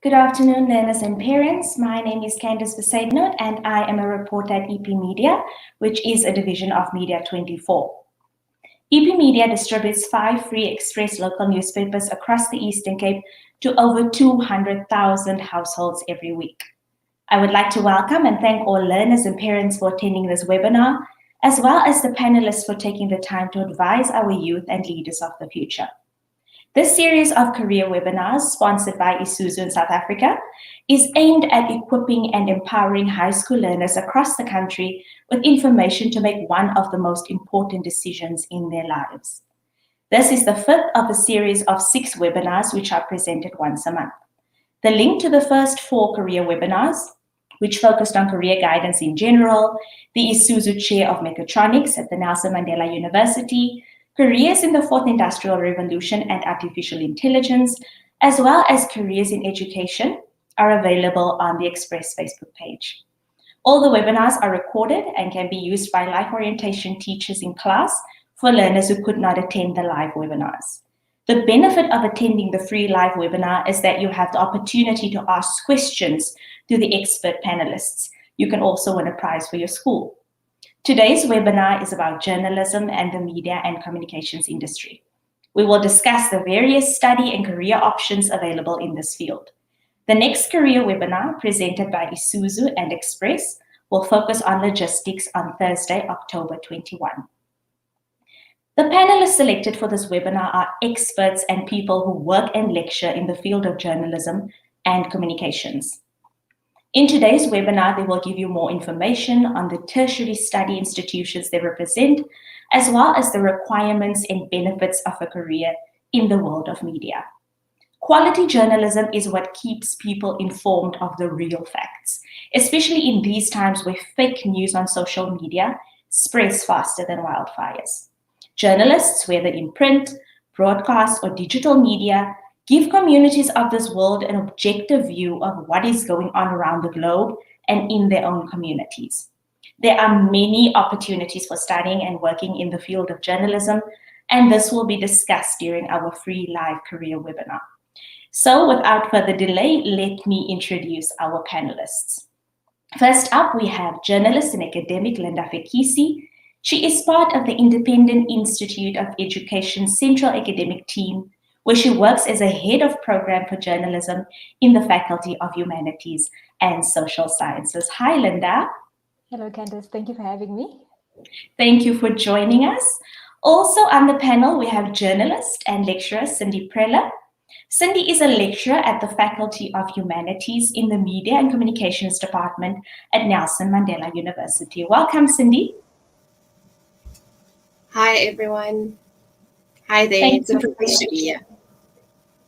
Good afternoon, learners and parents. My name is Candice Besaidnot, and I am a reporter at EP Media, which is a division of Media 24. EP Media distributes 5 free express local newspapers across the Eastern Cape to over 200,000 households every week. I would like to welcome and thank all learners and parents for attending this webinar, as well as the panelists for taking the time to advise our youth and leaders of the future. This series of career webinars, sponsored by Isuzu in South Africa, is aimed at equipping and empowering high school learners across the country with information to make one of the most important decisions in their lives. This is the 5th of a series of 6 webinars which are presented once a month. The link to the first 4 career webinars, which focused on career guidance in general, the Isuzu Chair of Mechatronics at the Nelson Mandela University, careers in the 4th Industrial Revolution and artificial intelligence, as well as careers in education, are available on the Express Facebook page. All the webinars are recorded and can be used by life orientation teachers in class for learners who could not attend the live webinars. The benefit of attending the free live webinar is that you have the opportunity to ask questions to the expert panelists. You can also win a prize for your school. Today's webinar is about journalism and the media and communications industry. We will discuss the various study and career options available in this field. The next career webinar, presented by Isuzu and Express, will focus on logistics on Thursday, October 21. The panelists selected for this webinar are experts and people who work and lecture in the field of journalism and communications. In today's webinar, they will give you more information on the tertiary study institutions they represent, as well as the requirements and benefits of a career in the world of media. Quality journalism is what keeps people informed of the real facts, especially in these times where fake news on social media spreads faster than wildfires. Journalists, whether in print, broadcast, or digital media, give communities of this world an objective view of what is going on around the globe and in their own communities. There are many opportunities for studying and working in the field of journalism, and this will be discussed during our free live career webinar. So without further delay, let me introduce our panelists. First up, we have journalist and academic Linda Fekisi. She is part of the Independent Institute of Education's Central Academic Team, where she works as a head of program for journalism in the Faculty of Humanities and Social Sciences. Hi, Linda. Hello, Candice. Thank you for having me. Thank you for joining us. Also on the panel, we have journalist and lecturer Cindy Preller. Cindy is a lecturer at the Faculty of Humanities in the Media and Communications Department at Nelson Mandela University. Welcome, Cindy. Hi, everyone. Hi there. It's a privilege to be here.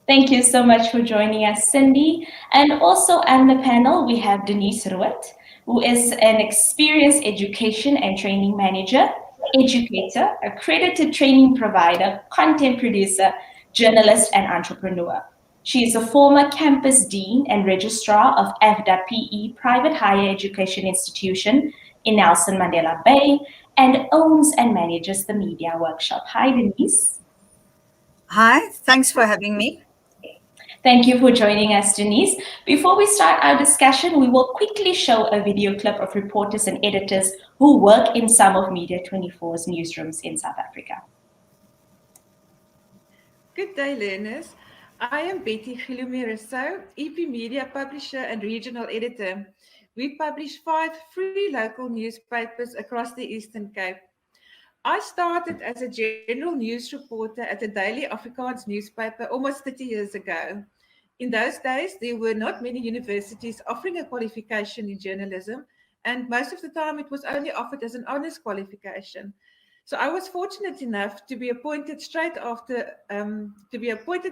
Thank you so much for joining us, Cindy. And also on the panel, we have Denise Ruet, who is an experienced education and training manager, educator, accredited training provider, content producer, journalist, and entrepreneur. She is a former campus dean and registrar of AFDA PE Private Higher Education Institution in Nelson Mandela Bay and owns and manages the Media Workshop. Hi, Denise. Hi, thanks for having me. Thank you for joining us, Denise. Before we start our discussion, we will quickly show a video clip of reporters and editors who work in some of Media 24's newsrooms in South Africa. Good day, learners. I am Betty Gilume-Rousseau, EP Media publisher and regional editor. We publish 5 free local newspapers across the Eastern Cape. I started as a general news reporter at the Daily Afrikaans newspaper almost 30 years ago. In those days, there were not many universities offering a qualification in journalism, and most of the time it was only offered as an honors qualification. So I was fortunate enough to be appointed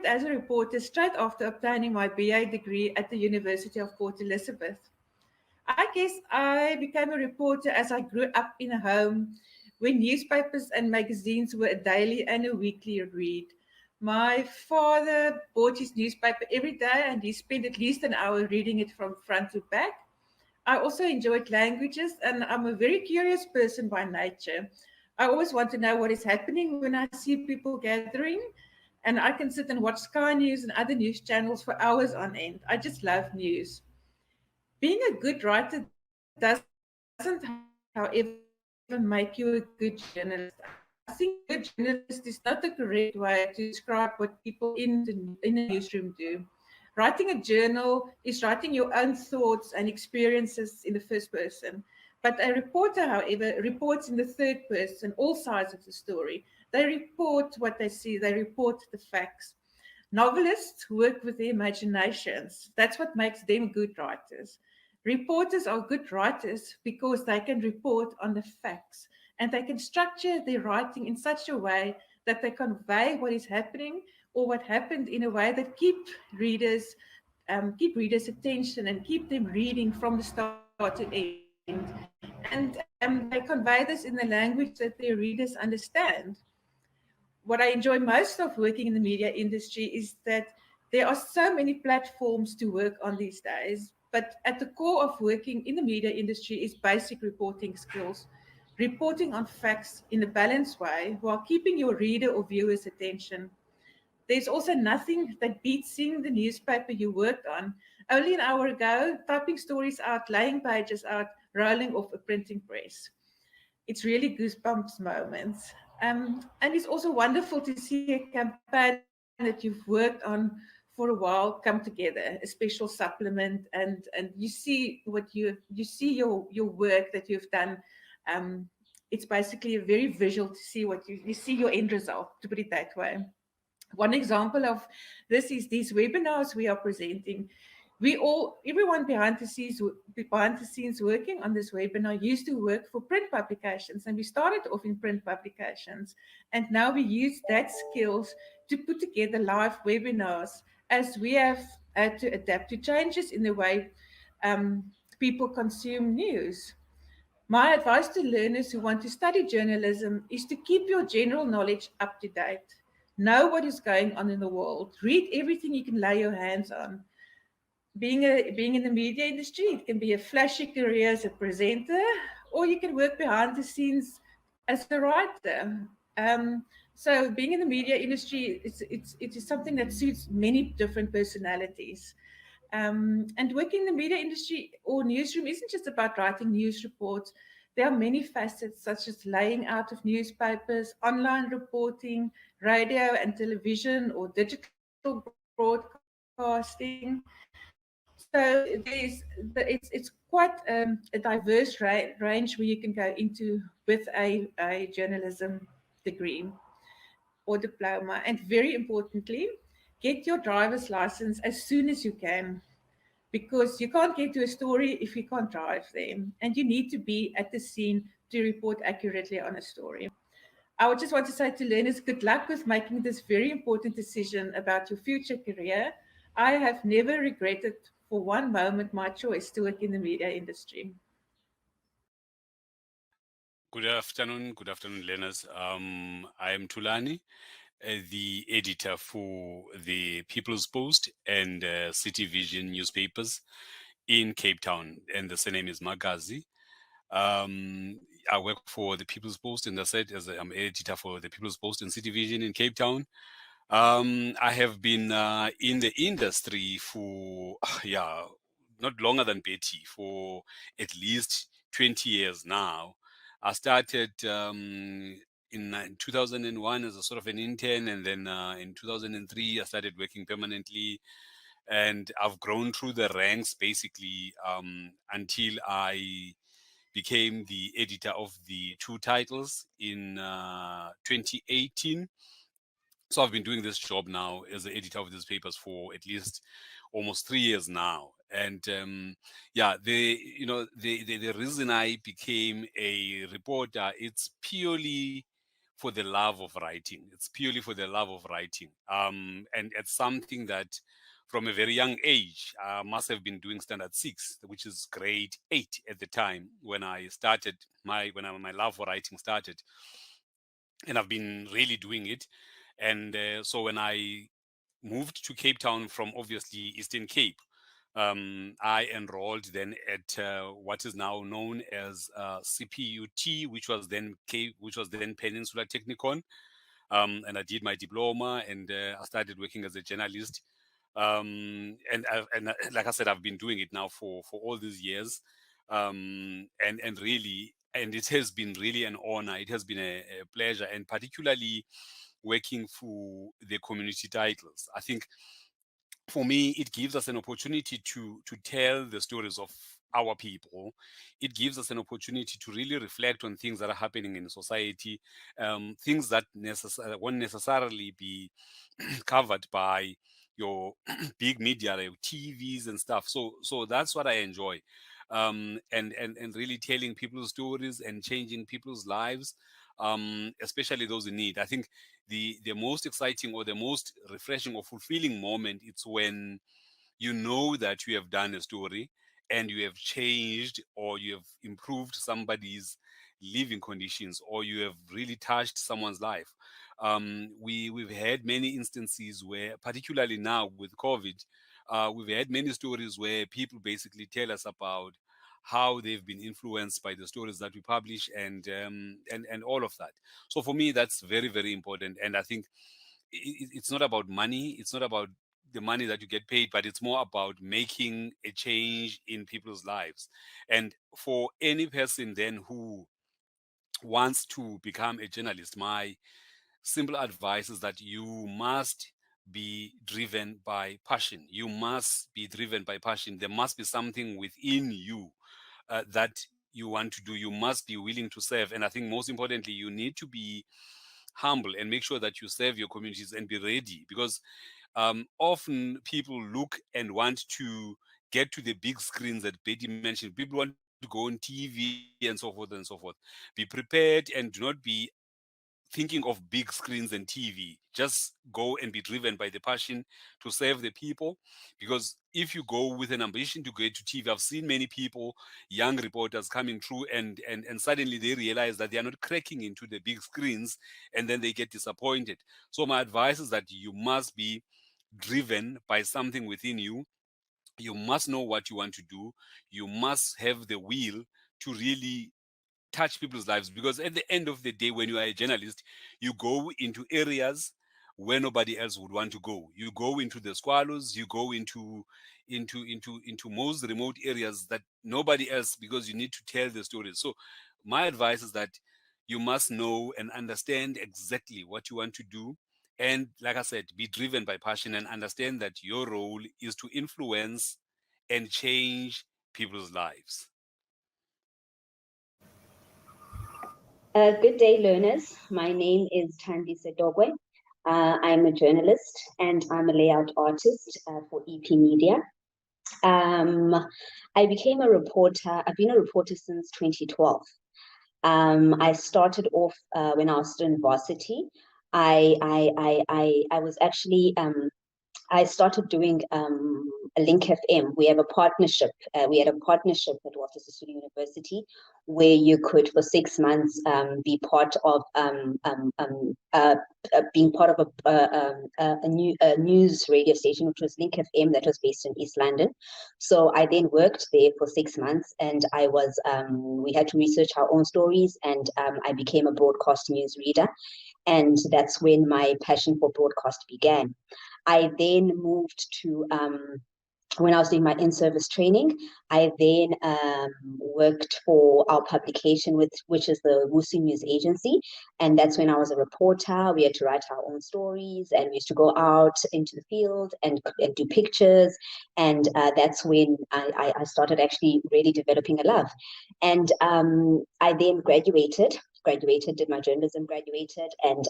as a reporter straight after obtaining my BA degree at the University of Port Elizabeth. I guess I became a reporter as I grew up in a home where newspapers and magazines were a daily and a weekly read. My father bought his newspaper every day and he spent at least an hour reading it from front to back. I also enjoyed languages and I'm a very curious person by nature. I always want to know what is happening when I see people gathering. And I can sit and watch Sky News and other news channels for hours on end. I just love news. Being a good writer doesn't, however, make you a good journalist. I think good journalist is not the correct way to describe what people in a newsroom do. Writing a journal is writing your own thoughts and experiences in the first person. But a reporter, however, reports in the third person, all sides of the story. They report what they see, they report the facts. Novelists work with their imaginations. That's what makes them good writers. Reporters are good writers because they can report on the facts and they can structure their writing in such a way that they convey what is happening or what happened in a way that keep readers' attention and keep them reading from the start to end. And they convey this in the language that their readers understand. What I enjoy most of working in the media industry is that there are so many platforms to work on these days. But at the core of working in the media industry is basic reporting skills, reporting on facts in a balanced way while keeping your reader or viewer's attention. There's also nothing that beats seeing the newspaper you worked on only an hour ago, typing stories out, laying pages out, rolling off a printing press. It's really goosebumps moments. And it's also wonderful to see a campaign that you've worked on for a while come together, a special supplement, and you see what you see your work that you've done. It's basically a very visual to see what you see your end result, to put it that way. One example of this is these webinars we are presenting. Everyone behind the scenes working on this webinar used to work for print publications, and we started off in print publications, and now we use that skills to put together live webinars as we have had to adapt to changes in the way people consume news. My advice to learners who want to study journalism is to keep your general knowledge up to date. Know what is going on in the world. Read everything you can lay your hands on. Being in the media industry, it can be a flashy career as a presenter, or you can work behind the scenes as a writer. So being in the media industry, it is something that suits many different personalities. And working in the media industry or newsroom isn't just about writing news reports. There are many facets, such as laying out of newspapers, online reporting, radio and television, or digital broadcasting. So it's quite a diverse range where you can go into with a journalism degree or diploma. And very importantly, get your driver's license as soon as you can, because you can't get to a story if you can't drive there, and you need to be at the scene to report accurately on a story. I would just want to say to learners, good luck with making this very important decision about your future career. I have never regretted for one moment my choice to work in the media industry. Good afternoon, learners. I am Tulani, the editor for the People's Post and City Vision newspapers in Cape Town, and the surname is Magazi. I work for the People's Post, and I said as I'm editor for the People's Post and City Vision in Cape Town. I have been in the industry for not longer than Betty, for at least 20 years now. I started in 2001 as a sort of an intern, and then in 2003 I started working permanently, and I've grown through the ranks basically until I became the editor of the two titles in 2018. So I've been doing this job now as the editor of these papers for at least almost 3 years now. And the reason I became a reporter, it's purely for the love of writing. It's purely for the love of writing. And it's something that from a very young age, I must have been doing standard 6, which is grade 8 at the time when I started my love for writing started. And I've been really doing it. And so when I moved to Cape Town from obviously Eastern Cape, I enrolled then at what is now known as CPUT, which was then Peninsula Technikon. and I did my diploma, and I started working as a journalist. Like I said, I've been doing it now for all these years, and really, and it has been really an honor. It has been a pleasure, and particularly working for the community titles. I think for me, it gives us an opportunity to tell the stories of our people. It gives us an opportunity to really reflect on things that are happening in society, things that won't necessarily be covered by your big media like TVs and stuff. So that's what I enjoy, and really telling people's stories and changing people's lives, especially those in need. I think the most exciting or the most refreshing or fulfilling moment, it's when you know that you have done a story and you have changed or you have improved somebody's living conditions, or you have really touched someone's life. We've had many instances where, particularly now with COVID, we've had many stories where people basically tell us about how they've been influenced by the stories that we publish, and all of that. So for me, that's very, very important. And I think it's not about money. It's not about the money that you get paid, but it's more about making a change in people's lives. And for any person then who wants to become a journalist, my simple advice is that you must be driven by passion. You must be driven by passion. There must be something within you that you want to do. You must be willing to serve. And I think most importantly, you need to be humble and make sure that you serve your communities and be ready, because often people look and want to get to the big screens that Betty mentioned. People want to go on TV and so forth and so forth. Be prepared and do not be thinking of big screens and TV. Just go and be driven by the passion to serve the people. Because if you go with an ambition to get to TV, I've seen many people, young reporters coming through, and suddenly they realize that they are not cracking into the big screens, and then they get disappointed. So my advice is that you must be driven by something within you. You must know what you want to do. You must have the will to really touch people's lives, because at the end of the day, when you are a journalist, you go into areas where nobody else would want to go. You go into the squalors, you go into most remote areas that nobody else, because you need to tell the stories. So my advice is that you must know and understand exactly what you want to do, and like I said, be driven by passion and understand that your role is to influence and change people's lives. Good day, learners. My name is Tandi Sedogwe. I'm a journalist and I'm a layout artist for EP Media. I became a reporter. I've been a reporter since 2012. I started off when I was still in varsity. I was actually I started doing a Link FM. We have a partnership. We had a partnership at Walter Sisulu University, where you could, for 6 months, be part of being part of a news radio station, which was Link FM, that was based in East London. So I then worked there for 6 months, and I was we had to research our own stories, and I became a broadcast news reader, and that's when my passion for broadcast began. I then moved to, when I was doing my in-service training, I then worked for our publication, which is the Wusu News Agency. And that's when I was a reporter. We had to write our own stories, and we used to go out into the field and do pictures. And that's when I started actually really developing a love. And I then graduated, did my journalism, graduated, and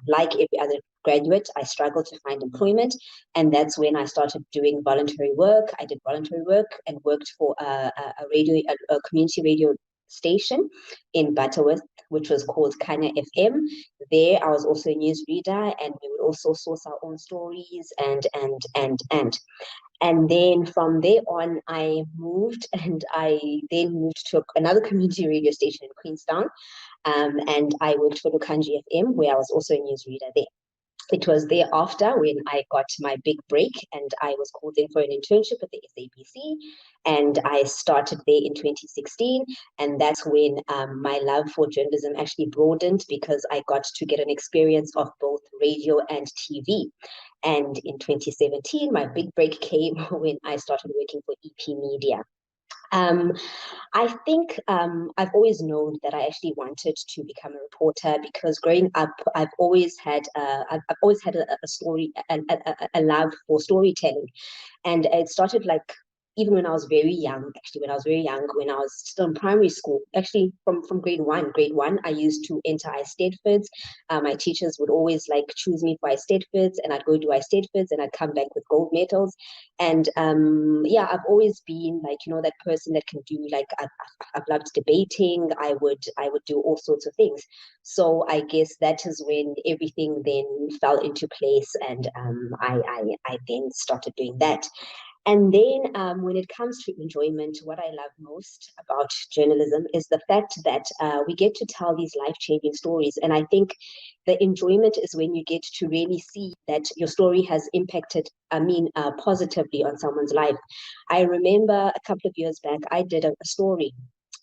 like every other graduate, I struggled to find employment, and that's when I started doing voluntary work. I did voluntary work and worked for a community radio station in Butterworth, which was called Kanya FM. There, I was also a news reader, and we would also source our own stories and then from there on, I moved, and I then moved to another community radio station in Queenstown, and I worked for Lukanji FM, where I was also a news reader there. it was thereafter when I got my big break and I was called in for an internship at the SABC, and I started there in 2016. And that's when my love for journalism actually broadened, because I got to get an experience of both radio and TV. And in 2017, my big break came when I started working for EP Media. I think I've always known that I actually wanted to become a reporter, because growing up, I've always had a story, a love for storytelling, and it started like even when I was very young. Actually, when I was still in primary school, actually from grade one, I used to enter Eisteddfods. My teachers would always like choose me for Eisteddfods, and I'd go do Eisteddfods, and I'd come back with gold medals. And yeah, I've always been like, that person that can do, like, I've loved debating. I would do all sorts of things. So I guess that is when everything then fell into place, and I then started doing that. And then when it comes to enjoyment, what I love most about journalism is the fact that we get to tell these life-changing stories. And I think the enjoyment is when you get to really see that your story has impacted, positively on someone's life. I remember a couple of years back, I did a story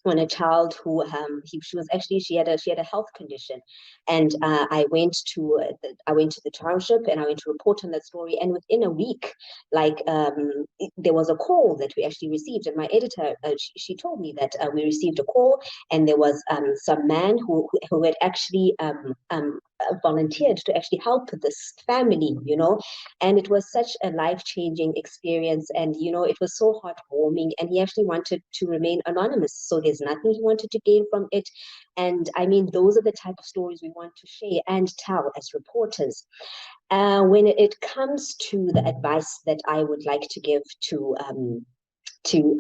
on a child who she had a health condition, and I went to the township, and I went to report on that story. And within a week, like there was a call that we actually received, and my editor she told me that we received a call, and there was some man who had actually volunteered to actually help this family, and it was such a life-changing experience, and it was so heartwarming. And he actually wanted to remain anonymous, so there's nothing he wanted to gain from it. And I mean, those are the type of stories we want to share and tell as reporters. When it comes to the advice that I would like to give to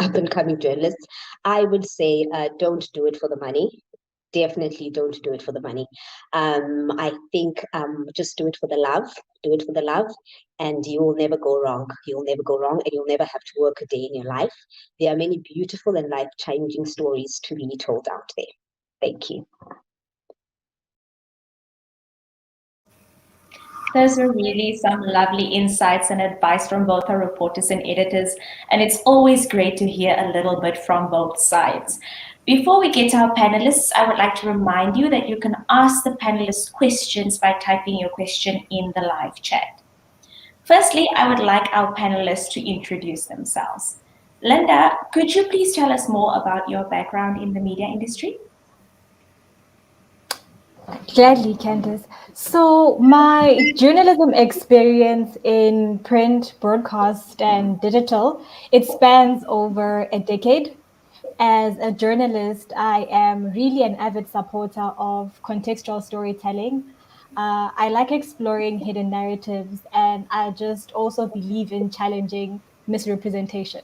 up-and-coming journalists, I would say don't do it for the money. Definitely don't do it for the money. I think just do it for the love. Do it for the love, and you will never go wrong. You will never go wrong, and you'll never have to work a day in your life. There are many beautiful and life-changing stories to be told out there. Thank you. Those were really some lovely insights and advice from both our reporters and editors, and it's always great to hear a little bit from both sides. Before we get to our panelists, I would like to remind you that you can ask the panelists questions by typing your question in the live chat. Firstly, I would like our panelists to introduce themselves. Linda, could you please tell us more about your background in the media industry? Gladly, Candace. So my journalism experience in print, broadcast, and digital, it spans over a decade. As a journalist, I am really an avid supporter of contextual storytelling. I like exploring hidden narratives, and I just also believe in challenging misrepresentation.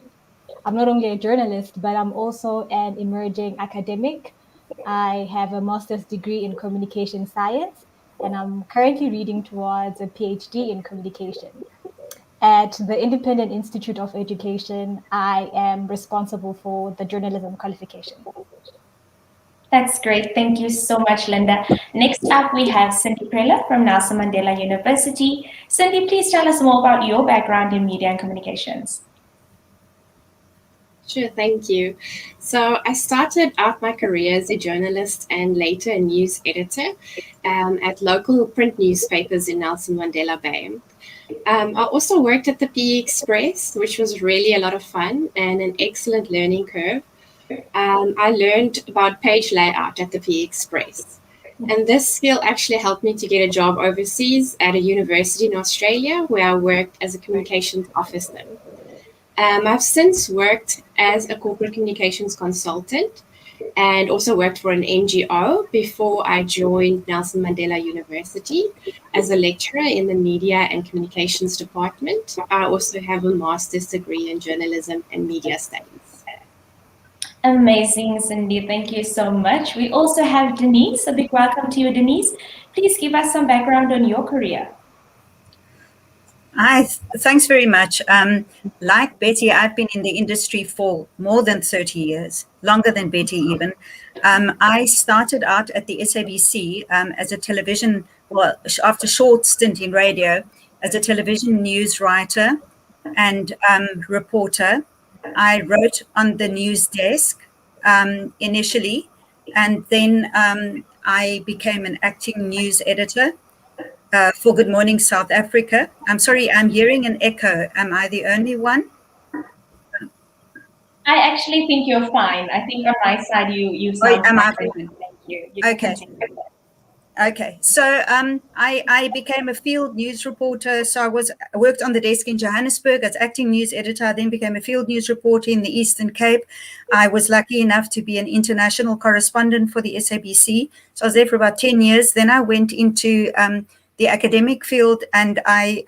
I'm not only a journalist, but I'm also an emerging academic. I have a master's degree in communication science, and I'm currently reading towards a PhD in communication. At the Independent Institute of Education, I am responsible for the journalism qualification. That's great. Thank you so much, Linda. Next up, we have Cindy Prela from Nelson Mandela University. Cindy, please tell us more about your background in media and communications. Sure, thank you. So I started out my career as a journalist and later a news editor at local print newspapers in Nelson Mandela Bay. I also worked at the PE Express, which was really a lot of fun and an excellent learning curve. I learned about page layout at the PE Express. And this skill actually helped me to get a job overseas at a university in Australia, where I worked as a communications officer. I've since worked as a corporate communications consultant and also worked for an NGO before I joined Nelson Mandela University as a lecturer in the Media and Communications department. I also have a master's degree in journalism and media studies. Amazing, Cindy. Thank you so much. We also have Denise. A big welcome to you, Denise. Please give us some background on your career. Hi, thanks very much. Like Betty, I've been in the industry for more than 30 years, longer than Betty even. I started out at the SABC as a television well, after a short stint in radio as a television news writer and reporter. I wrote on the news desk initially, and then I became an acting news editor for Good Morning South Africa. I'm sorry, I'm hearing an echo. Am I the only one? I actually think you're fine. I think on my side, you Oh, sound am I fine. fine? Thank you. You can Okay. continue. Okay, so I became a field news reporter. So I worked on the desk in Johannesburg as acting news editor. I then became a field news reporter in the Eastern Cape. I was lucky enough to be an international correspondent for the SABC. So I was there for about 10 years. Then I went into the academic field, and I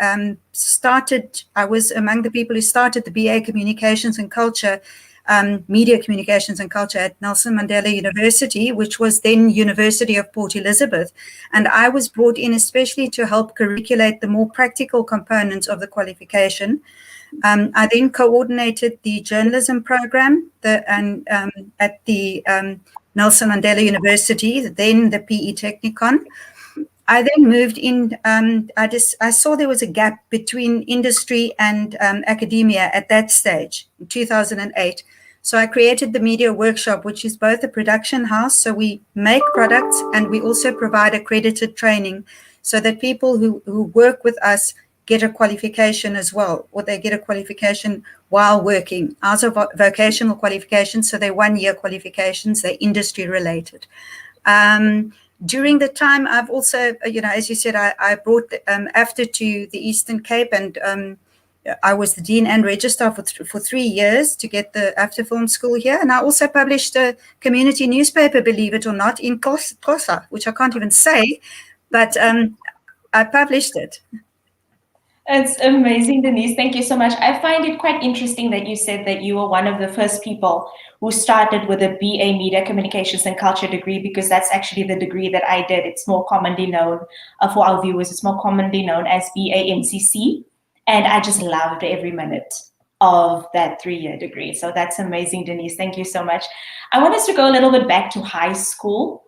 was among the people who started the BA Communications and Culture, Media Communications and Culture at Nelson Mandela University, which was then University of Port Elizabeth. And I was brought in especially to help curriculate the more practical components of the qualification. I then coordinated the journalism program at the Nelson Mandela University, then the PE Technikon. I then moved in. I saw there was a gap between industry and academia at that stage in 2008. So I created the Media Workshop, which is both a production house. So we make products and we also provide accredited training so that people who work with us get a qualification as well, or they get a qualification while working. Ours are vocational qualifications, so they're 1-year qualifications, they're industry related. During the time, I've also, as you said, I brought AFTA to the Eastern Cape, and I was the Dean and Registrar for 3 years to get the AFTA Film School here. And I also published a community newspaper, believe it or not, in Xhosa, which I can't even say, but I published it. It's amazing, Denise. Thank you so much. I find it quite interesting that you said that you were one of the first people who started with a BA Media Communications and Culture degree, because that's actually the degree that I did. It's more commonly known, for our viewers, it's more commonly known as BA MCC. And I just loved every minute of that 3-year degree. So that's amazing, Denise. Thank you so much. I want us to go a little bit back to high school.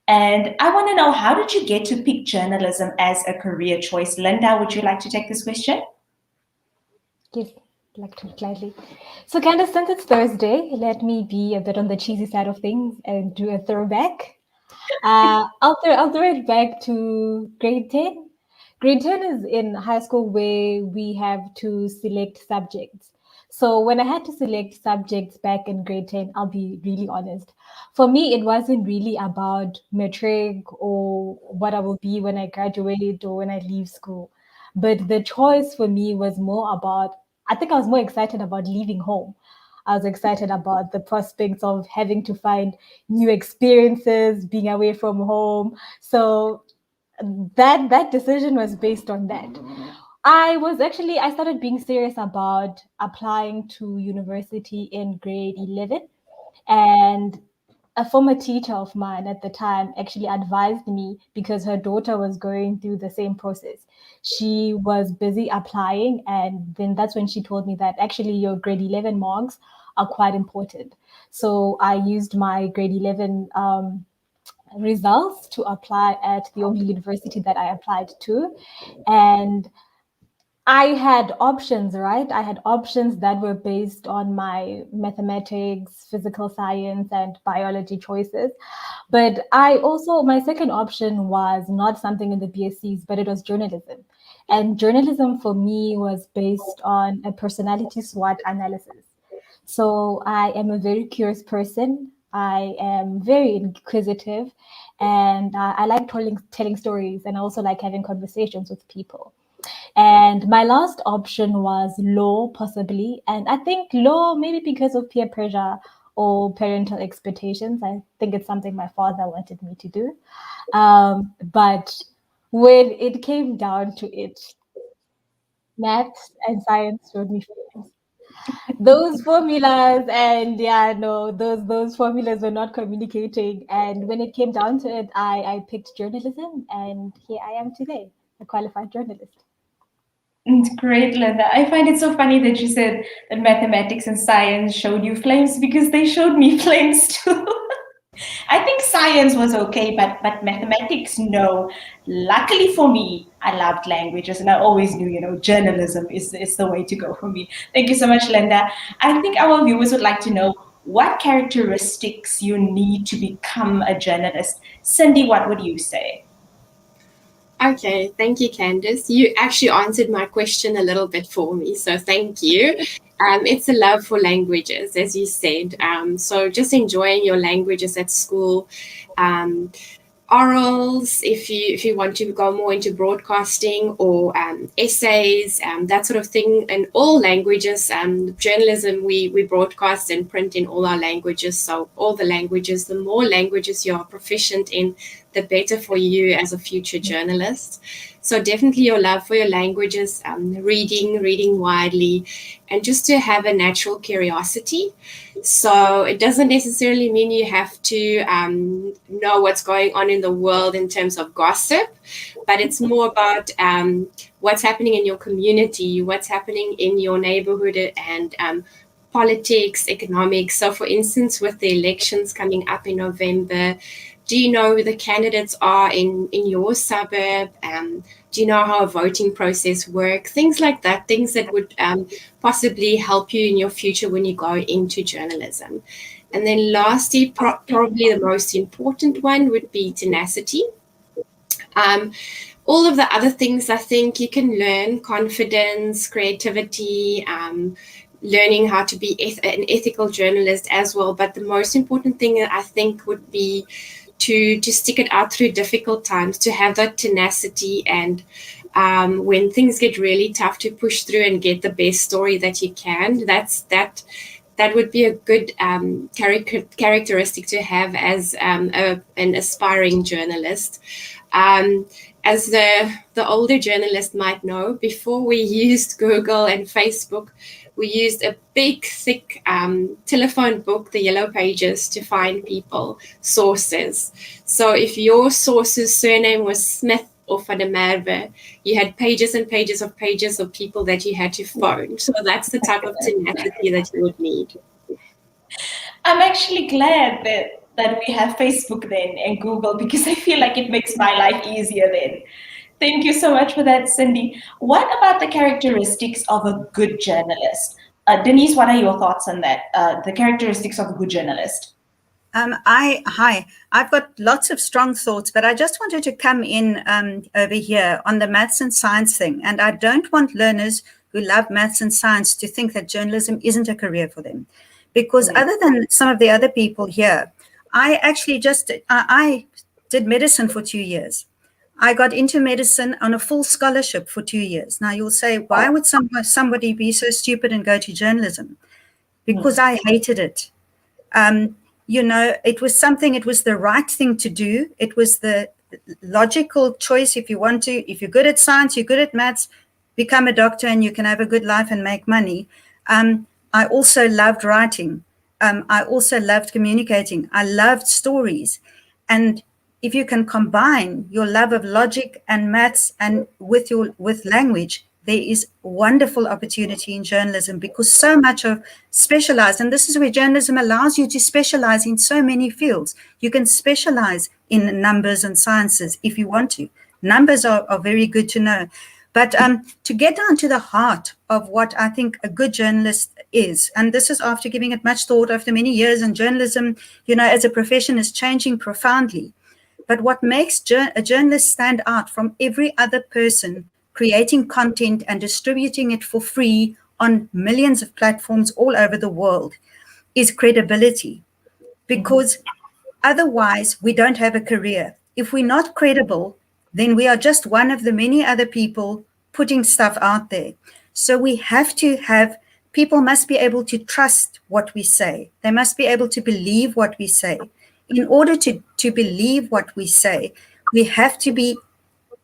And I want to know, how did you get to pick journalism as a career choice? Linda, would you like to take this question? Yes, I'd like to gladly. So Candace, since it's Thursday, let me be a bit on the cheesy side of things and do a throwback. I'll throw it back to grade 10. Grade 10 is in high school where we have to select subjects. So when I had to select subjects back in grade 10, I'll be really honest. For me, it wasn't really about matric or what I will be when I graduate or when I leave school. But the choice for me was more about, I think I was more excited about leaving home. I was excited about the prospects of having to find new experiences, being away from home. So that decision was based on that. I started being serious about applying to university in grade 11, and a former teacher of mine at the time actually advised me, because her daughter was going through the same process. She was busy applying, and then that's when she told me that actually your grade 11 marks are quite important. So I used my grade 11 results to apply at the only university that I applied to. And I had options, right? I had options that were based on my mathematics, physical science, and biology choices. But my second option was not something in the BScs, but it was journalism. And journalism for me was based on a personality SWOT analysis. So I am a very curious person. I am very inquisitive, and I like telling stories, and I also like having conversations with people. And my last option was law, possibly. And I think law, maybe because of peer pressure or parental expectations. I think it's something my father wanted me to do. But when it came down to it, maths and science showed me feelings. Those formulas and those formulas were not communicating. And when it came down to it, I picked journalism, and here I am today, a qualified journalist. It's great, Linda. I find it so funny that you said that mathematics and science showed you flames, because they showed me flames too. I think science was okay, but mathematics, no. Luckily for me, I loved languages, and I always knew, journalism is the way to go for me. Thank you so much, Linda. I think our viewers would like to know what characteristics you need to become a journalist. Cindy, what would you say? Okay, thank you, Candice. You actually answered my question a little bit for me, so thank you. It's a love for languages, as you said. So just enjoying your languages at school. Um, Orals, if you want to go more into broadcasting, or essays, that sort of thing, in all languages. Journalism, we broadcast and print in all our languages. So all the languages, the more languages you are proficient in, the better for you as a future journalist. So definitely your love for your languages, reading widely, and just to have a natural curiosity. So it doesn't necessarily mean you have to know what's going on in the world in terms of gossip, but it's more about what's happening in your community, what's happening in your neighborhood, and politics, economics. So for instance, with the elections coming up in November, do you know who the candidates are in your suburb? Do you know how a voting process works? Things like that, things that would possibly help you in your future when you go into journalism. And then lastly, probably the most important one would be tenacity. All of the other things I think you can learn: confidence, creativity, learning how to be an ethical journalist as well. But the most important thing I think would be to stick it out through difficult times, to have that tenacity, and when things get really tough, to push through and get the best story that you can. That would be a good characteristic to have as an aspiring journalist. As the older journalist might know, before we used Google and Facebook, we used a big, thick telephone book, the Yellow Pages, to find people, sources. So if your source's surname was Smith or Van der Merwe, you had pages and pages of people that you had to phone. So that's the type of tenacity that you would need. I'm actually glad that we have Facebook then and Google, because I feel like it makes my life easier then. Thank you so much for that, Cindy. What about the characteristics of a good journalist? Denise, what are your thoughts on that? The characteristics of a good journalist? I've got lots of strong thoughts, but I just wanted to come in over here on the maths and science thing. And I don't want learners who love maths and science to think that journalism isn't a career for them. Because other than some of the other people here, I actually I did medicine for 2 years. I got into medicine on a full scholarship for 2 years. Now you'll say, why would somebody be so stupid and go to journalism? Because I hated it. It was the right thing to do. It was the logical choice. If you're good at science, you're good at maths, become a doctor and you can have a good life and make money. I also loved writing. I also loved communicating. I loved stories. And if you can combine your love of logic and maths and with language, there is wonderful opportunity in journalism, because so much of specialized, and this is where journalism allows you to specialize in so many fields. You can specialize in numbers and sciences if you want to. Numbers are very good to know. But to get down to the heart of what I think a good journalist is, and this is after giving it much thought after many years, and journalism, as a profession, is changing profoundly. But what makes a journalist stand out from every other person creating content and distributing it for free on millions of platforms all over the world is credibility. Because otherwise, we don't have a career. If we're not credible, then we are just one of the many other people putting stuff out there. So we have to have, people must be able to trust what we say. They must be able to believe what we say. In order to believe what we say, we have to be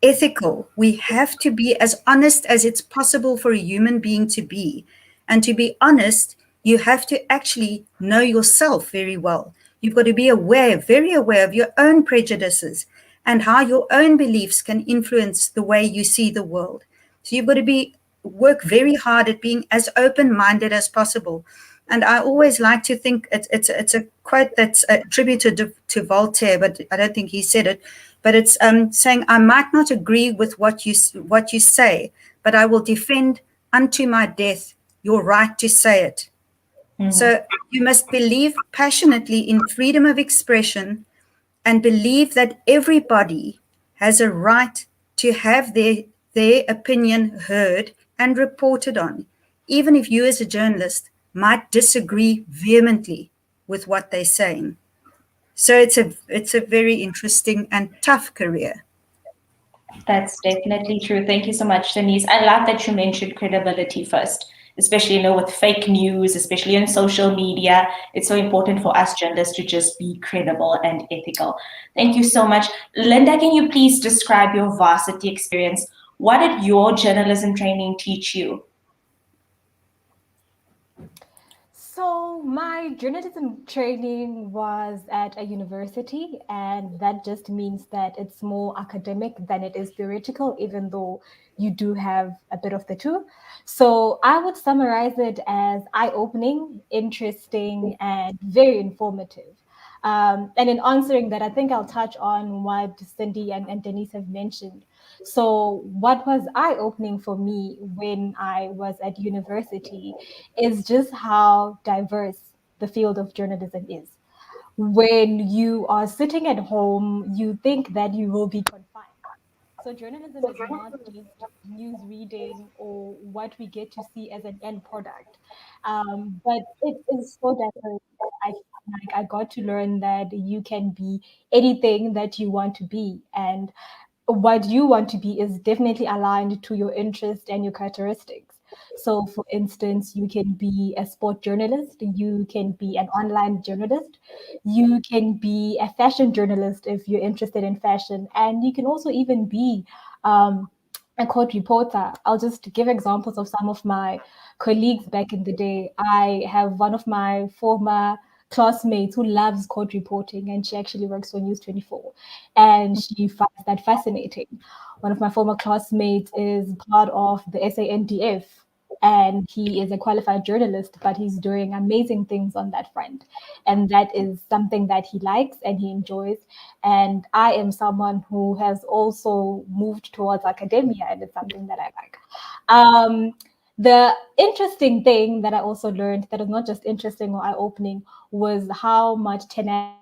ethical. We have to be as honest as it's possible for a human being to be. And to be honest, you have to actually know yourself very well. You've got to be very aware of your own prejudices and how your own beliefs can influence the way you see the world. So you've got to work very hard at being as open-minded as possible. And I always like to think it's a quote that's attributed to Voltaire, but I don't think he said it. But it's saying, "I might not agree with what you say, but I will defend unto my death your right to say it." So you must believe passionately in freedom of expression and believe that everybody has a right to have their opinion heard and reported on, even if you as a journalist might disagree vehemently with what they're saying. So it's a very interesting and tough career. That's definitely true. Thank you so much, Denise. I love that you mentioned credibility first, especially, with fake news, especially on social media. It's so important for us journalists to just be credible and ethical. Thank you so much. Linda, can you please describe your varsity experience? What did your journalism training teach you? So my journalism training was at a university, and that just means that it's more academic than it is theoretical, even though you do have a bit of the two. So I would summarize it as eye-opening, interesting, and very informative. And in answering that, I think I'll touch on what Cindy and Denise have mentioned. So what was eye-opening for me when I was at university is just how diverse the field of journalism is. When you are sitting at home, you think that you will be confined. So journalism is not just news reading or what we get to see as an end product, but it is so diverse. I got to learn that you can be anything that you want to be, and what you want to be is definitely aligned to your interest and your characteristics. So, for instance, you can be a sport journalist, you can be an online journalist, you can be a fashion journalist if you're interested in fashion, and you can also even be a court reporter. I'll just give examples of some of my colleagues back in the day. I have one of my former classmates who loves court reporting, and she actually works for News 24, and she finds that fascinating. One of my former classmates is part of the SANDF, and he is a qualified journalist, but he's doing amazing things on that front. And that is something that he likes and he enjoys. And I am someone who has also moved towards academia, and it's something that I like. The interesting thing that I also learned that is not just interesting or eye-opening was how much tenacity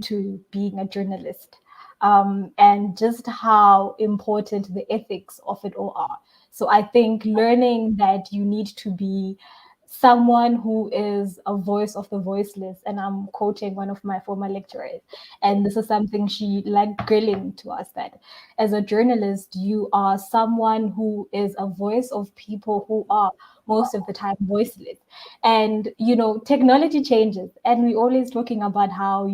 to being a journalist, and just how important the ethics of it all are. So I think learning that you need to be someone who is a voice of the voiceless, and I'm quoting one of my former lecturers, and this is something she liked grilling to us, that as a journalist, you are someone who is a voice of people who are most of the time voiceless. And technology changes, and we're always talking about how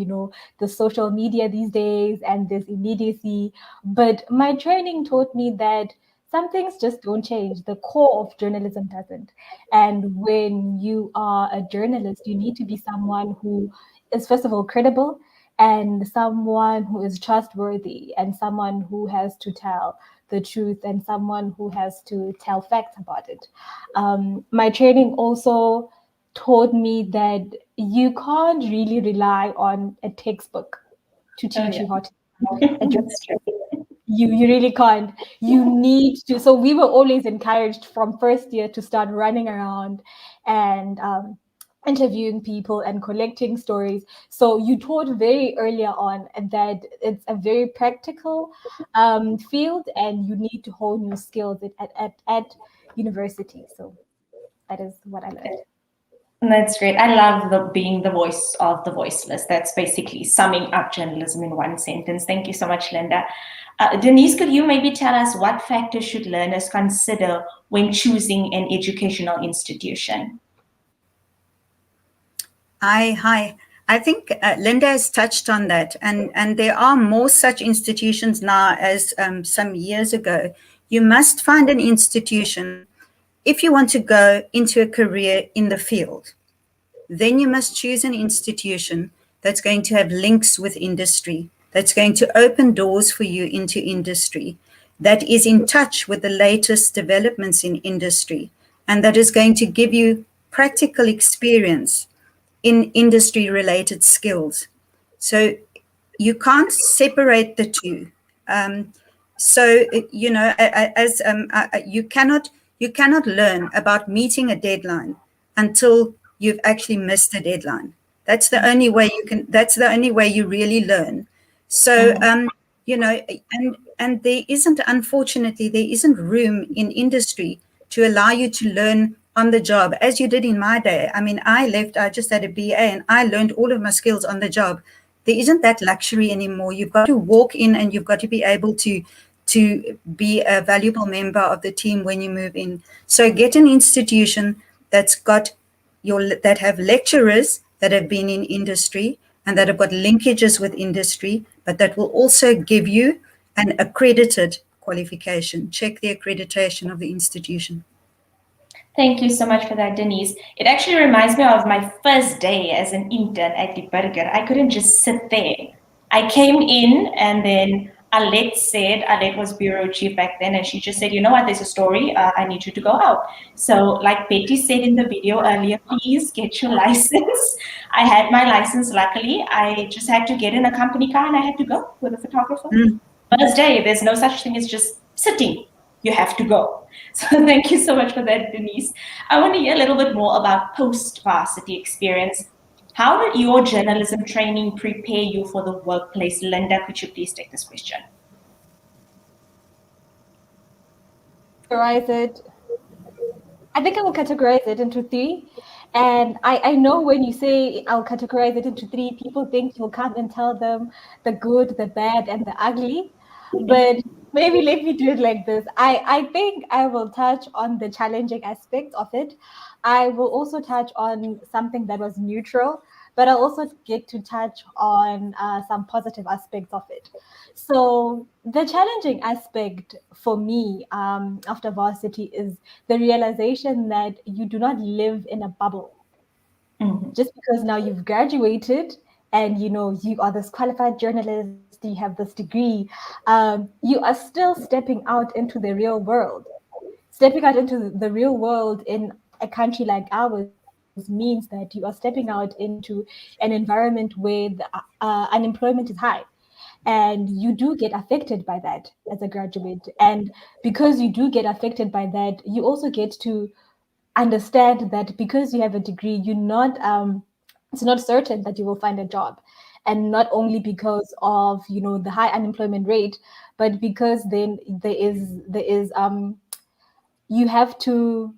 the social media these days and this immediacy, but my training taught me that some things just don't change. The core of journalism doesn't. And when you are a journalist, you need to be someone who is, first of all, credible, and someone who is trustworthy, and someone who has to tell the truth, and someone who has to tell facts about it. My training also taught me that you can't really rely on a textbook to teach you how to be a journalist. That's true. You really can't. You need to. So we were always encouraged from first year to start running around and interviewing people and collecting stories. So you taught very earlier on that it's a very practical field, and you need to hone your skills at university. So that is what I learned. That's great. I love being the voice of the voiceless. That's basically summing up journalism in one sentence. Thank you so much, Linda. Denise, could you maybe tell us what factors should learners consider when choosing an educational institution? Hi. I think Linda has touched on that, and there are more such institutions now as some years ago. You must find an institution if you want to go into a career in the field. Then you must choose an institution that's going to have links with industry, that's going to open doors for you into industry, that is in touch with the latest developments in industry, and that is going to give you practical experience in industry related skills. So you can't separate the two. You cannot learn about meeting a deadline until you've actually missed a deadline. That's the only way you can. That's the only way you really learn. So and there isn't, unfortunately, there isn't room in industry to allow you to learn on the job as you did in my day. I mean, I just had a BA and I learned all of my skills on the job. There isn't that luxury anymore. You've got to walk in and you've got to be able to be a valuable member of the team when you move in. So get an institution that have lecturers that have been in industry and that have got linkages with industry, but that will also give you an accredited qualification. Check the accreditation of the institution. Thank you so much for that, Denise. It actually reminds me of my first day as an intern at the Burger. I couldn't just sit there. I came in and then Alette was bureau chief back then, and she just said, you know what, there's a story, I need you to go out. So like Betty said in the video earlier, please get your license. I had my license, luckily. I just had to get in a company car and I had to go with a photographer. First day, there's no such thing as just sitting. You have to go. So thank you so much for that, Denise. I want to hear a little bit more about post-varsity experience. How did your journalism training prepare you for the workplace? Linda, could you please take this question? I think I will categorize it into three. And I know when you say I'll categorize it into three, people think you'll come and tell them the good, the bad, and the ugly. But maybe let me do it like this. I think I will touch on the challenging aspects of it. I will also touch on something that was neutral, but I'll also get to touch on some positive aspects of it. So the challenging aspect for me after varsity is the realization that you do not live in a bubble. Just because now you've graduated and you are this qualified journalist, you have this degree, you are still stepping out into the real world. Stepping out into the real world in a country like ours means that you are stepping out into an environment where the unemployment is high. And you do get affected by that as a graduate. And because you do get affected by that, you also get to understand that because you have a degree, it's not certain that you will find a job. And not only because of the high unemployment rate, but because then there is you have to,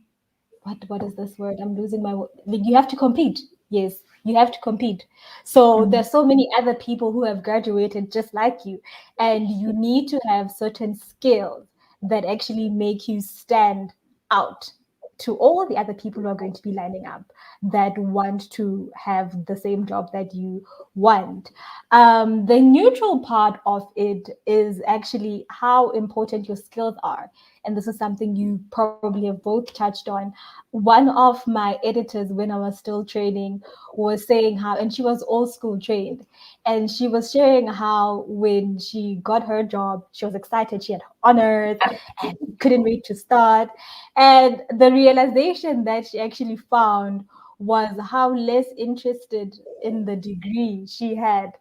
what is this word? I'm losing my word. Like, you have to compete. Yes, you have to compete. So there's so many other people who have graduated just like you, and you need to have certain skills that actually make you stand out to all the other people who are going to be lining up that want to have the same job that you want. The neutral part of it is actually how important your skills are. And this is something you probably have both touched on. One of my editors, when I was still training, was saying how, and she was old school trained, and she was sharing how when she got her job, she was excited, she had honors and couldn't wait to start. And the realization that she actually found was how less interested in the degree she had.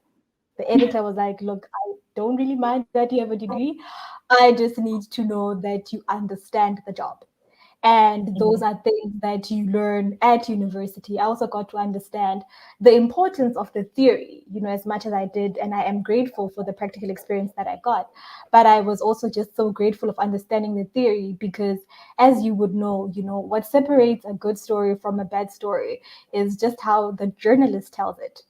The editor was like, look, I don't really mind that you have a degree. I just need to know that you understand the job. And those are things that you learn at university. I also got to understand the importance of the theory, as much as I did. And I am grateful for the practical experience that I got. But I was also just so grateful of understanding the theory because, as you would know, what separates a good story from a bad story is just how the journalist tells it.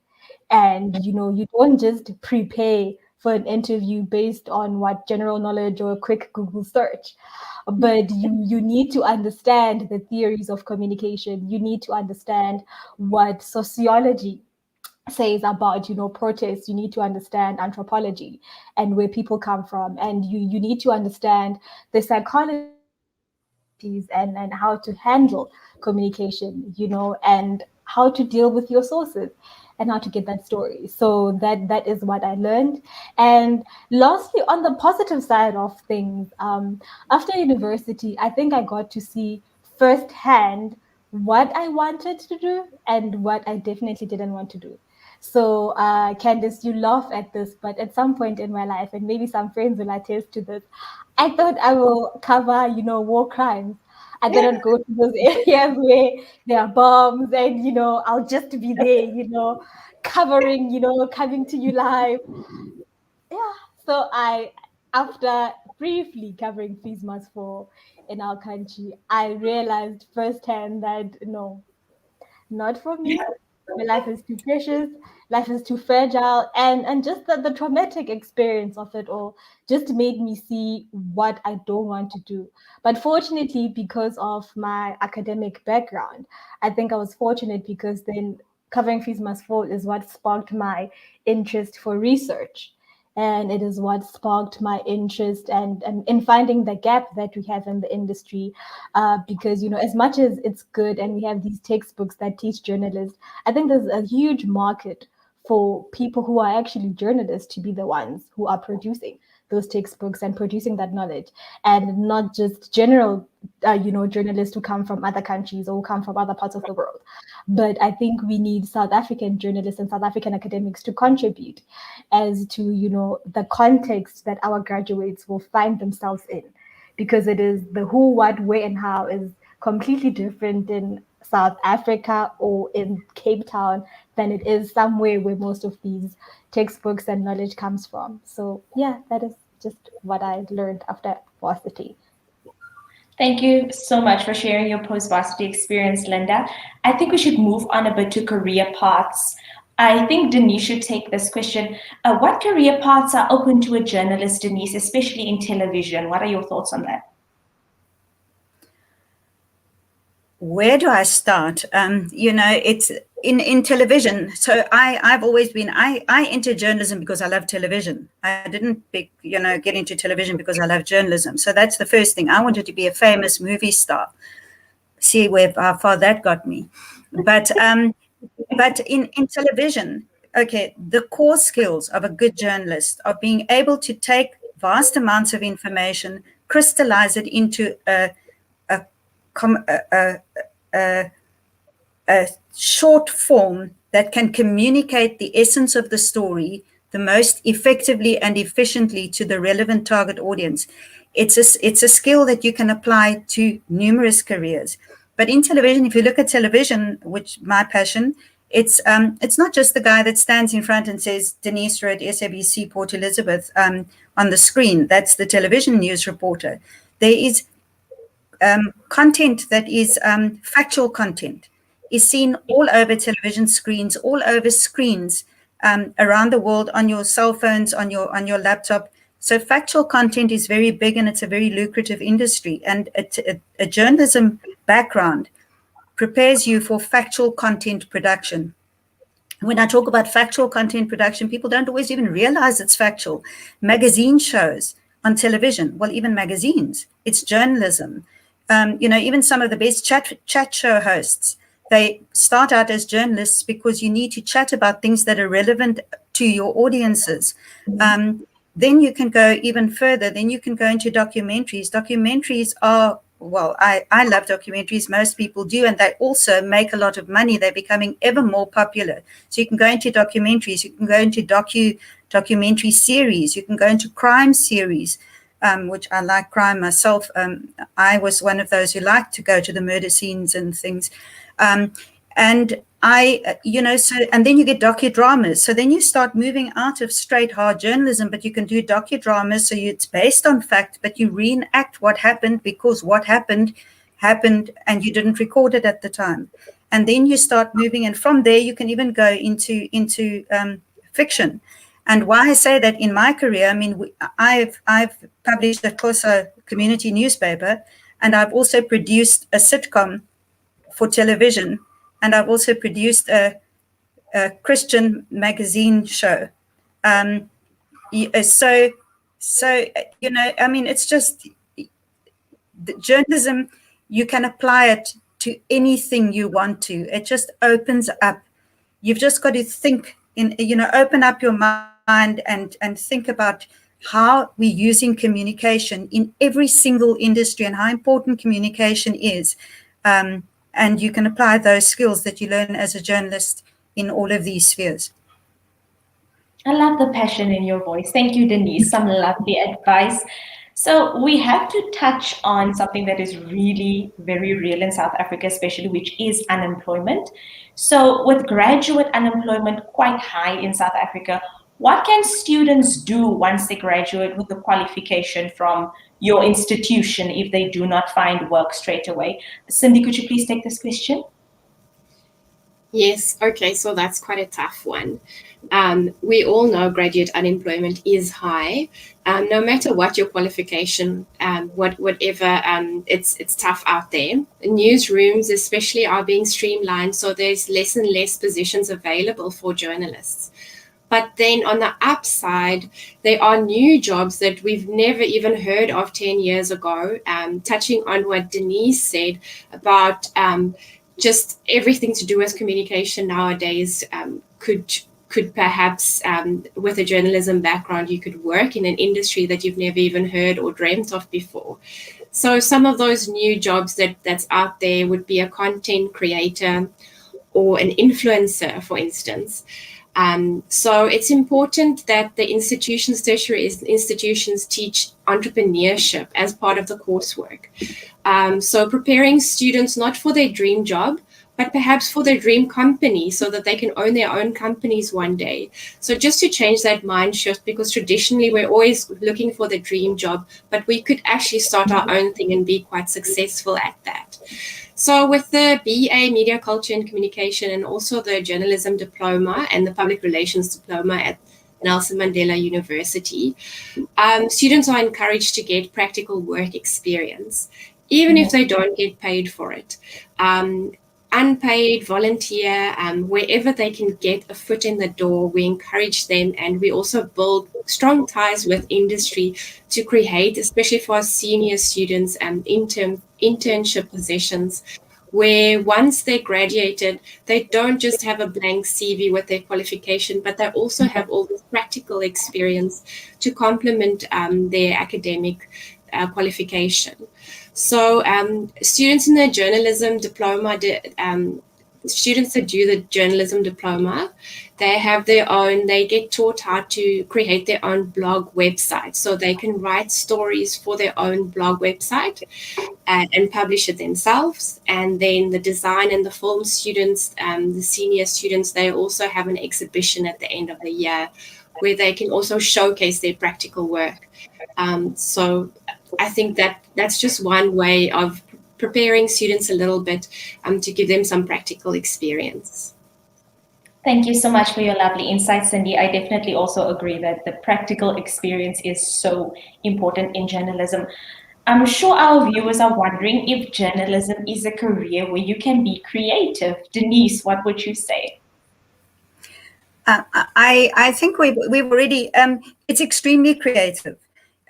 And, you don't just prepare for an interview based on what general knowledge or a quick Google search. But you need to understand the theories of communication. You need to understand what sociology says about protests. You need to understand anthropology and where people come from, and you need to understand the psychology and how to handle communication, and how to deal with your sources and how to get that story. So that is what I learned. And lastly, on the positive side of things, after university, I think I got to see firsthand what I wanted to do and what I definitely didn't want to do. So, Candice, you laugh at this, but at some point in my life, and maybe some friends will attest to this, I thought I will cover, war crimes. I thought I'd go to those areas where there are bombs and, I'll just be there, covering, coming to you live. Yeah. So after briefly covering Christmas for in our country, I realized firsthand that no, not for me. My life is too precious, life is too fragile, and just the traumatic experience of it all just made me see what I don't want to do. But fortunately, because of my academic background, I think I was fortunate because then covering Fees Must Fall is what sparked my interest for research. And it is what sparked my interest and in finding the gap that we have in the industry, because as much as it's good and we have these textbooks that teach journalists, I think there's a huge market for people who are actually journalists to be the ones who are producing those textbooks and producing that knowledge, and not just general journalists who come from other countries or who come from other parts of the world. But I think we need South African journalists and South African academics to contribute as to the context that our graduates will find themselves in, because it is the who, what, where, and how is completely different in South Africa or in Cape Town than it is somewhere where most of these textbooks and knowledge comes from. So yeah, that is just what I learned after varsity. Thank you so much for sharing your post-varsity experience, Linda. I think we should move on a bit to career paths. I think Denise should take this question. What career paths are open to a journalist, Denise, especially in television? What are your thoughts on that? Where do I start? It's in television. So I've always been, I entered journalism because I love television. I didn't get into television because I love journalism. So that's the first thing. I wanted to be a famous movie star. See how far that got me. But in television, okay, the core skills of a good journalist are being able to take vast amounts of information, crystallize it into a short form that can communicate the essence of the story the most effectively and efficiently to the relevant target audience. It's a skill that you can apply to numerous careers. But in television, if you look at television, which my passion, it's not just the guy that stands in front and says Denise Road, SABC, Port Elizabeth on the screen. That's the television news reporter. There is content that is factual content is seen all over television screens, all over screens around the world, on your cell phones, on your laptop. So factual content is very big and it's a very lucrative industry. And a journalism background prepares you for factual content production. When I talk about factual content production, people don't always even realize it's factual. Magazine shows on television, well, even magazines, it's journalism. Even some of the best chat show hosts, they start out as journalists because you need to chat about things that are relevant to your audiences. Then you can go even further. Then you can go into documentaries. Documentaries are, well, I love documentaries. Most people do, and they also make a lot of money. They're becoming ever more popular. So you can go into documentaries. You can go into documentary series. You can go into crime series, which I like crime myself. I was one of those who liked to go to the murder scenes and things. And and then you get docudramas. So then you start moving out of straight hard journalism, but you can do docudramas. So it's based on fact, but you reenact what happened because what happened and you didn't record it at the time. And then you start moving, and from there you can even go into fiction. And why I say that in my career, I mean, I've published a Xhosa community newspaper, and I've also produced a sitcom for television, and I've also produced a Christian magazine show. I mean, it's just the journalism, you can apply it to anything you want to. It just opens up. You've just got to think open up your mind and think about how we're using communication in every single industry and how important communication is. and you can apply those skills that you learn as a journalist in all of these spheres. I love the passion in your voice. Thank you, Denise. Some lovely advice. So we have to touch on something that is really very real in South Africa, especially, which is unemployment. So with graduate unemployment quite high in South Africa, what can students do once they graduate with a qualification from your institution if they do not find work straight away? Cindy, could you please take this question? Yes, okay, so that's quite a tough one. We all know graduate unemployment is high. No matter what your qualification, whatever, it's tough out there. Newsrooms, especially, are being streamlined, so there's less and less positions available for journalists. But then on the upside, there are new jobs that we've never even heard of 10 years ago. Touching on what Denise said about just everything to do with communication nowadays, could perhaps, with a journalism background, you could work in an industry that you've never even heard or dreamt of before. So some of those new jobs that's out there would be a content creator or an influencer, for instance. So it's important that the institutions, tertiary institutions, teach entrepreneurship as part of the coursework. So preparing students not for their dream job, but perhaps for their dream company, so that they can own their own companies one day. So just to change that mind shift, because traditionally we're always looking for the dream job, but we could actually start our own thing and be quite successful at that. So with the BA Media, Culture and Communication, and also the Journalism Diploma and the Public Relations Diploma at Nelson Mandela University, students are encouraged to get practical work experience, even if they don't get paid for it. Unpaid, volunteer, wherever they can get a foot in the door, we encourage them, and we also build strong ties with industry to create, especially for our senior students, internship positions, where once they're graduated, they don't just have a blank CV with their qualification, but they also have all this practical experience to complement their academic qualification. So students in the journalism diploma, students that do the journalism diploma, they have their own, they get taught how to create their own blog website. So they can write stories for their own blog website and publish it themselves. And then the design and the film students, the senior students, they also have an exhibition at the end of the year where they can also showcase their practical work. So I think that's just one way of preparing students a little bit to give them some practical experience. Thank you so much for your lovely insights, Cindy. I definitely also agree that the practical experience is so important in journalism. I'm sure our viewers are wondering if journalism is a career where you can be creative. Denise, what would you say? I think we've already, it's extremely creative.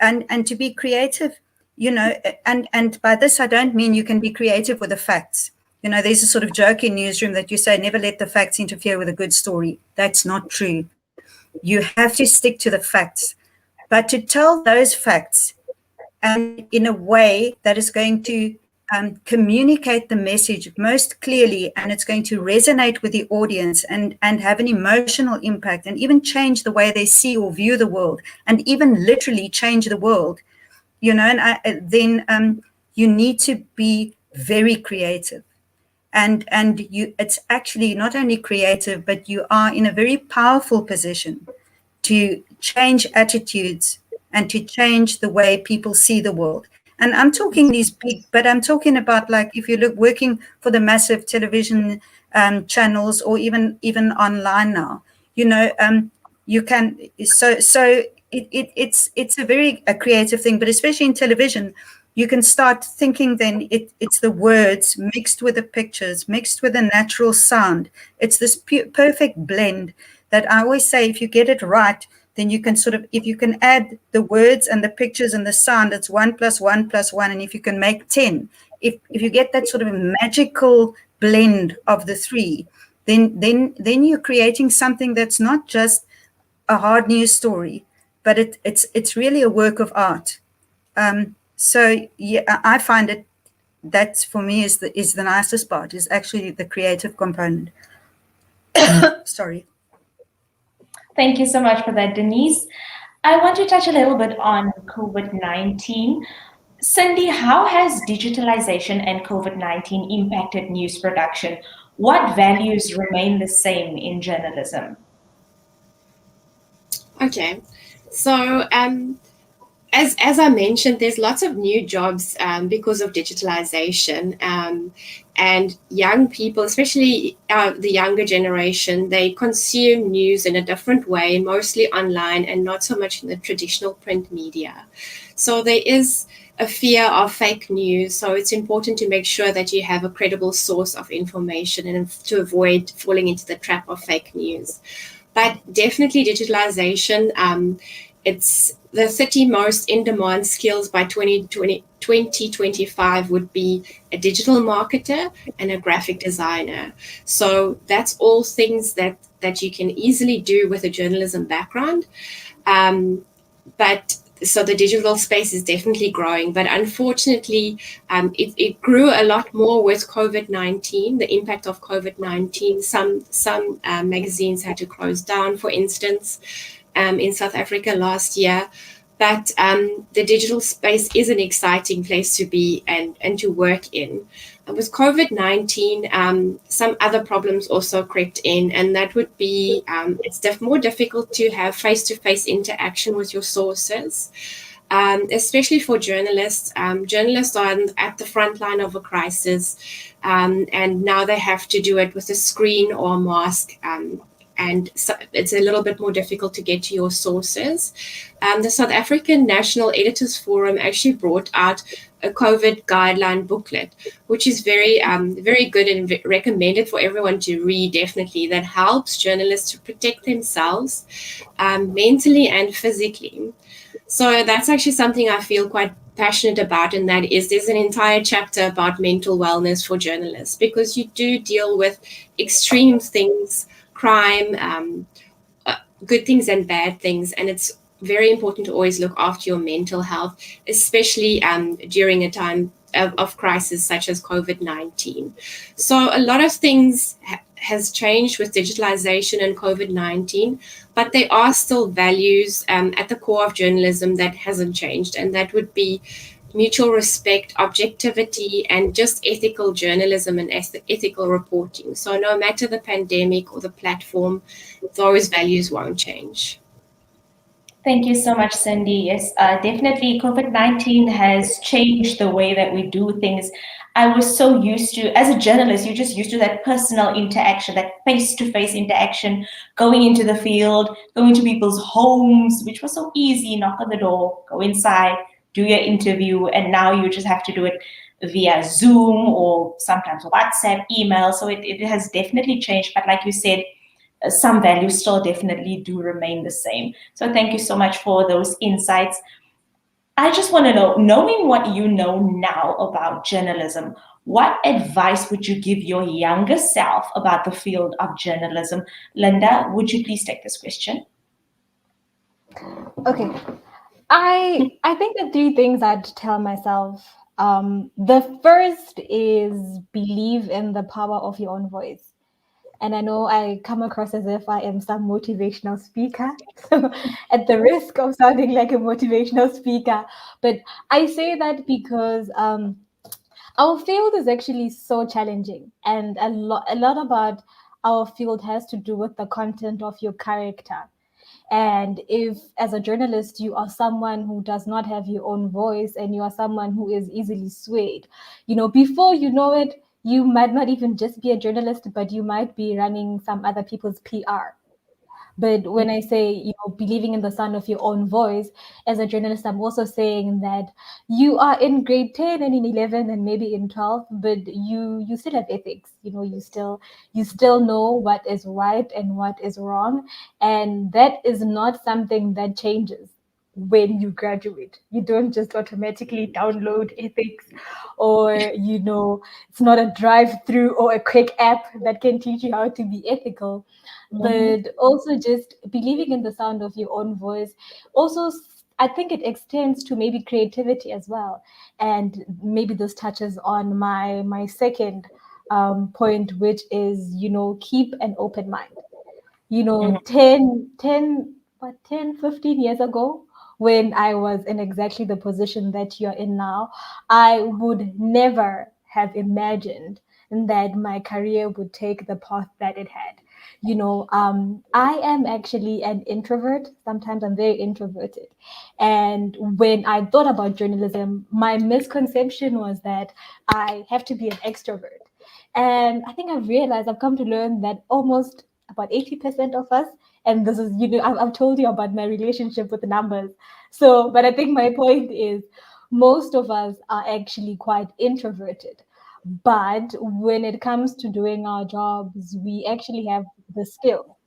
And to be creative, and by this I don't mean you can be creative with the facts. There's a sort of joke in newsroom that you say, never let the facts interfere with a good story. That's not true. You have to stick to the facts, but to tell those facts and in a way that is going to communicate the message most clearly, and it's going to resonate with the audience and have an emotional impact and even change the way they see or view the world, and even literally change the world, then you need to be very creative. And it's actually not only creative, but you are in a very powerful position to change attitudes and to change the way people see the world. And I'm talking these big, but I'm talking about, like, if you look working for the massive television channels, or even online now, you can. So it's a very creative thing, but especially in television, you can start thinking then it's the words mixed with the pictures, mixed with the natural sound. It's this perfect blend that I always say, if you get it right, then you can if you can add the words and the pictures and the sound, it's 1 + 1 + 1. And if you can make 10, if you get that sort of magical blend of the three, then you're creating something that's not just a hard news story, but it's really a work of art. So yeah, I find it that's for me is the nicest part, is actually the creative component. Sorry. Thank you so much for that, Denise. I want to touch a little bit on COVID-19. Cindy, how has digitalization and COVID-19 impacted news production? What values remain the same in journalism? Okay, so as I mentioned, there's lots of new jobs because of digitalization, and young people, especially the younger generation, they consume news in a different way, mostly online and not so much in the traditional print media. So there is a fear of fake news. So it's important to make sure that you have a credible source of information and to avoid falling into the trap of fake news. But definitely digitalization, it's the 30 most in-demand skills by 2025 would be a digital marketer and a graphic designer. So that's all things that you can easily do with a journalism background. But so the digital space is definitely growing, but unfortunately, it grew a lot more with COVID-19, the impact of COVID-19. Some magazines had to close down, for instance, in South Africa last year. But the digital space is an exciting place to be and to work in. And with COVID-19, some other problems also crept in, and that would be it's more difficult to have face-to-face interaction with your sources, especially for journalists. Journalists are at the front line of a crisis, and now they have to do it with a screen or a mask. And so it's a little bit more difficult to get to your sources. The South African National Editors Forum actually brought out a COVID guideline booklet, which is very, very good and recommended for everyone to read, definitely, that helps journalists to protect themselves mentally and physically. So that's actually something I feel quite passionate about, and that is there's an entire chapter about mental wellness for journalists, because you do deal with extreme things, crime, good things and bad things, and it's very important to always look after your mental health, especially during a time of crisis such as COVID-19. So a lot of things has changed with digitalization and COVID-19, but there are still values at the core of journalism that hasn't changed, and that would be mutual respect, objectivity, and just ethical journalism and ethical reporting. So no matter the pandemic or the platform, those values won't change. Thank you so much, Cindy. Yes, definitely COVID-19 has changed the way that we do things. I was so used to, as a journalist, you're just used to that personal interaction, that face-to-face interaction, going into the field, going to people's homes, which was so easy, knock on the door, go inside, do your interview, and now you just have to do it via Zoom or sometimes WhatsApp, email. So it has definitely changed. But like you said, some values still definitely do remain the same. So thank you so much for those insights. I just want to know, knowing what you know now about journalism, what advice would you give your younger self about the field of journalism? Linda, would you please take this question? Okay. I think the three things I'd tell myself. The first is believe in the power of your own voice. And I know I come across as if I am some motivational speaker, at the risk of sounding like a motivational speaker. But I say that because our field is actually so challenging, and a lot about our field has to do with the content of your character. And if, as a journalist, you are someone who does not have your own voice and you are someone who is easily swayed, before you know it, you might not even just be a journalist, but you might be running some other people's PR. But when I say, believing in the sound of your own voice, as a journalist, I'm also saying that you are in grade 10 and in 11 and maybe in 12, but you still have ethics. You still know what is right and what is wrong. And that is not something that changes when you graduate. You don't just automatically download ethics, or it's not a drive-through or a quick app that can teach you how to be ethical. But also just believing in the sound of your own voice. Also, I think it extends to maybe creativity as well. And maybe this touches on my second point, which is, keep an open mind. 10, 15 years ago, when I was in exactly the position that you're in now, I would never have imagined that my career would take the path that it had. I am actually an introvert. Sometimes I'm very introverted. And when I thought about journalism, my misconception was that I have to be an extrovert. And I think I've come to learn that almost about 80% of us, and this is, I've told you about my relationship with the numbers. So, but I think my point is most of us are actually quite introverted. But when it comes to doing our jobs, we actually have the skill.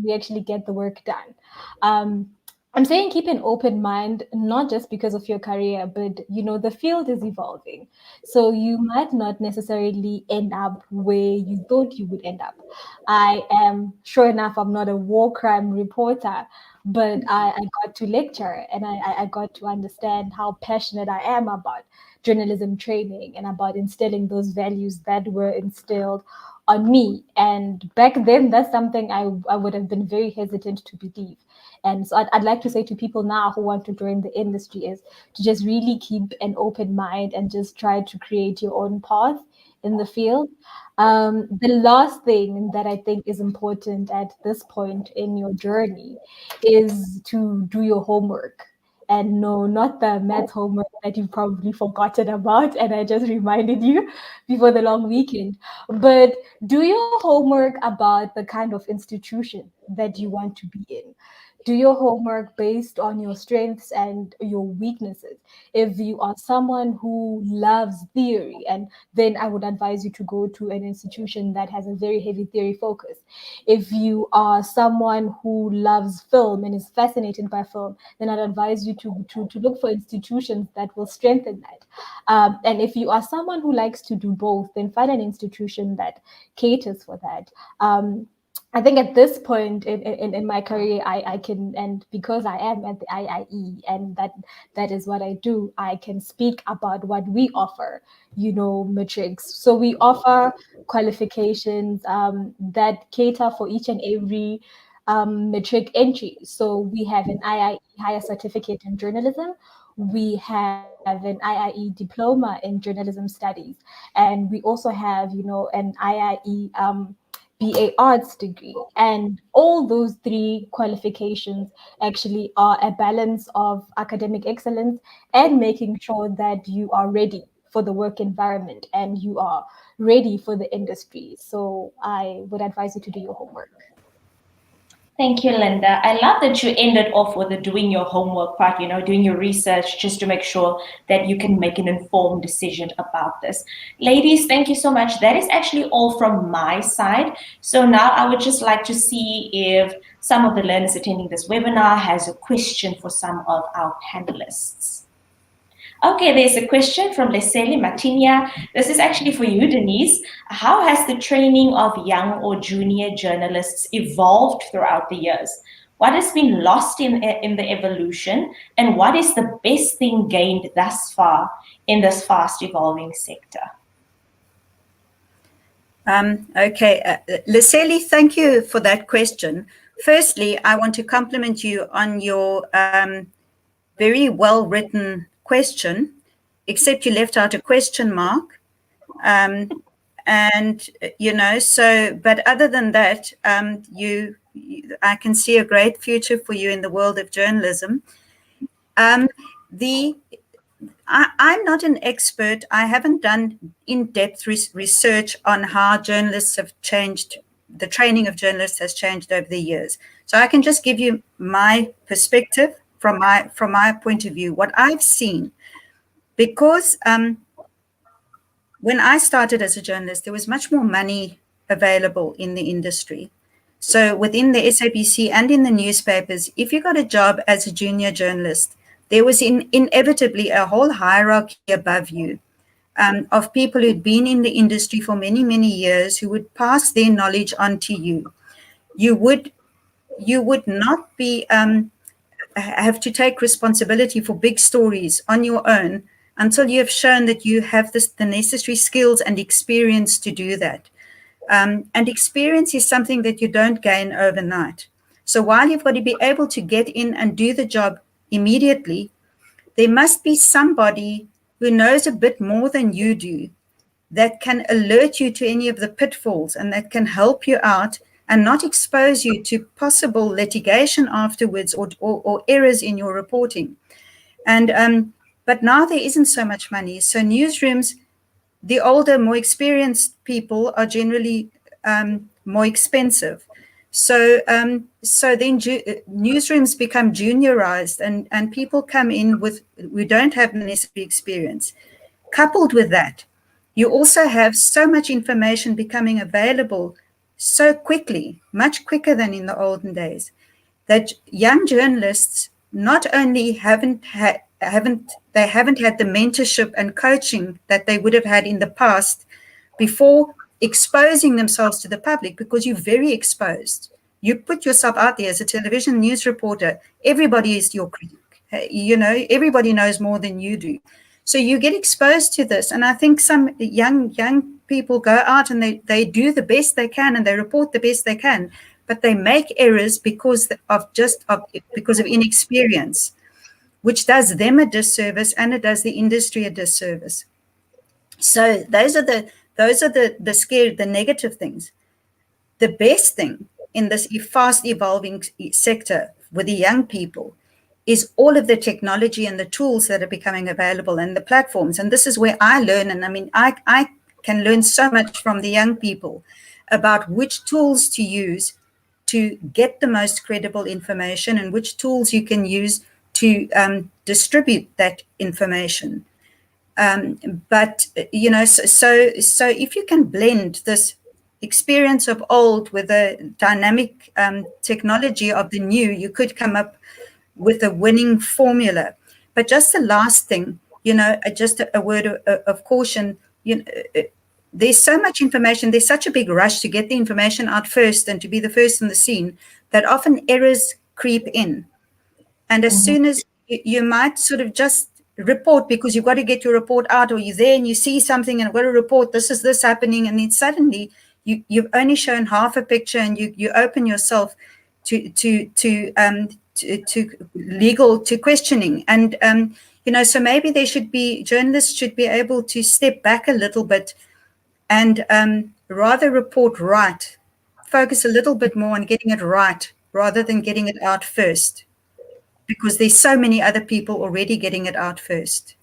We actually get the work done. Um, I'm saying keep an open mind, not just because of your career, but the field is evolving. So you might not necessarily end up where you thought you would end up. I am, sure enough, I'm not a war crime reporter, but I got to lecture, and I got to understand how passionate I am about journalism training and about instilling those values that were instilled on me. And back then, that's something I would have been very hesitant to believe. And so I'd like to say to people now who want to join the industry is to just really keep an open mind and just try to create your own path in the field. The last thing that I think is important at this point in your journey is to do your homework. And no, not the math homework that you've probably forgotten about, and I just reminded you before the long weekend. But do your homework about the kind of institution that you want to be in. Do your homework based on your strengths and your weaknesses. If you are someone who loves theory, and then I would advise you to go to an institution that has a very heavy theory focus. If you are someone who loves film and is fascinated by film, then I'd advise you to look for institutions that will strengthen that. And if you are someone who likes to do both, then find an institution that caters for that. I think at this point in my career, I can, and because I am at the IIE and that is what I do, I can speak about what we offer, matrix. So we offer qualifications that cater for each and every matric entry. So we have an IIE higher certificate in journalism. We have an IIE diploma in journalism studies, and we also have, an IIE BA arts degree. And all those three qualifications actually are a balance of academic excellence and making sure that you are ready for the work environment and you are ready for the industry. So I would advise you to do your homework. Thank you, Linda. I love that you ended off with the doing your homework part, doing your research just to make sure that you can make an informed decision about this. Ladies, thank you so much. That is actually all from my side. So now I would just like to see if some of the learners attending this webinar has a question for some of our panelists. Okay, there's a question from Leslie Martinia. This is actually for you, Denise. How has the training of young or junior journalists evolved throughout the years? What has been lost in the evolution, and what is the best thing gained thus far in this fast evolving sector? Okay, Leslie, thank you for that question. Firstly, I want to compliment you on your very well written question, except you left out a question mark. But other than that, I can see a great future for you in the world of journalism. I'm not an expert. I haven't done in-depth research on how journalists have changed, the training of journalists has changed over the years. So I can just give you my perspective from my point of view, what I've seen. Because when I started as a journalist, there was much more money available in the industry. So within the SABC and in the newspapers, if you got a job as a junior journalist, there was inevitably a whole hierarchy above you of people who'd been in the industry for many, many years who would pass their knowledge on to you. You would not be have to take responsibility for big stories on your own until you have shown that you have the necessary skills and experience to do that. And experience is something that you don't gain overnight. So while you've got to be able to get in and do the job immediately, there must be somebody who knows a bit more than you do that can alert you to any of the pitfalls and that can help you out and not expose you to possible litigation afterwards or errors in your reporting. And but now there isn't so much money. So newsrooms, the older, more experienced people are generally more expensive. So then newsrooms become juniorized and people come in we don't have the necessary experience. Coupled with that, you also have so much information becoming available so quickly, much quicker than in the olden days, that young journalists not only haven't had the mentorship and coaching that they would have had in the past before exposing themselves to the public, because you're very exposed. You put yourself out there as a television news reporter, everybody is your critic. Everybody knows more than you do. So you get exposed to this. And I think some young people go out and they do the best they can and they report the best they can, but they make errors because of inexperience, which does them a disservice and it does the industry a disservice. So those are the negative things. The best thing in this fast evolving sector with the young people is all of the technology and the tools that are becoming available and the platforms. And this is where I learn. And I mean, I can learn so much from the young people about which tools to use to get the most credible information and which tools you can use to distribute that information. But so if you can blend this experience of old with the dynamic technology of the new, you could come up with a winning formula. But just the last thing, just a word of caution, there's so much information, there's such a big rush to get the information out first and to be the first in the scene that often errors creep in. And as soon as you might sort of just report because you've got to get your report out, or you're there and you see something and I've got to report, this happening, and then suddenly you've only shown half a picture and you open yourself to questioning. And so maybe journalists should be able to step back a little bit and rather report right, focus a little bit more on getting it right rather than getting it out first, because there's so many other people already getting it out first.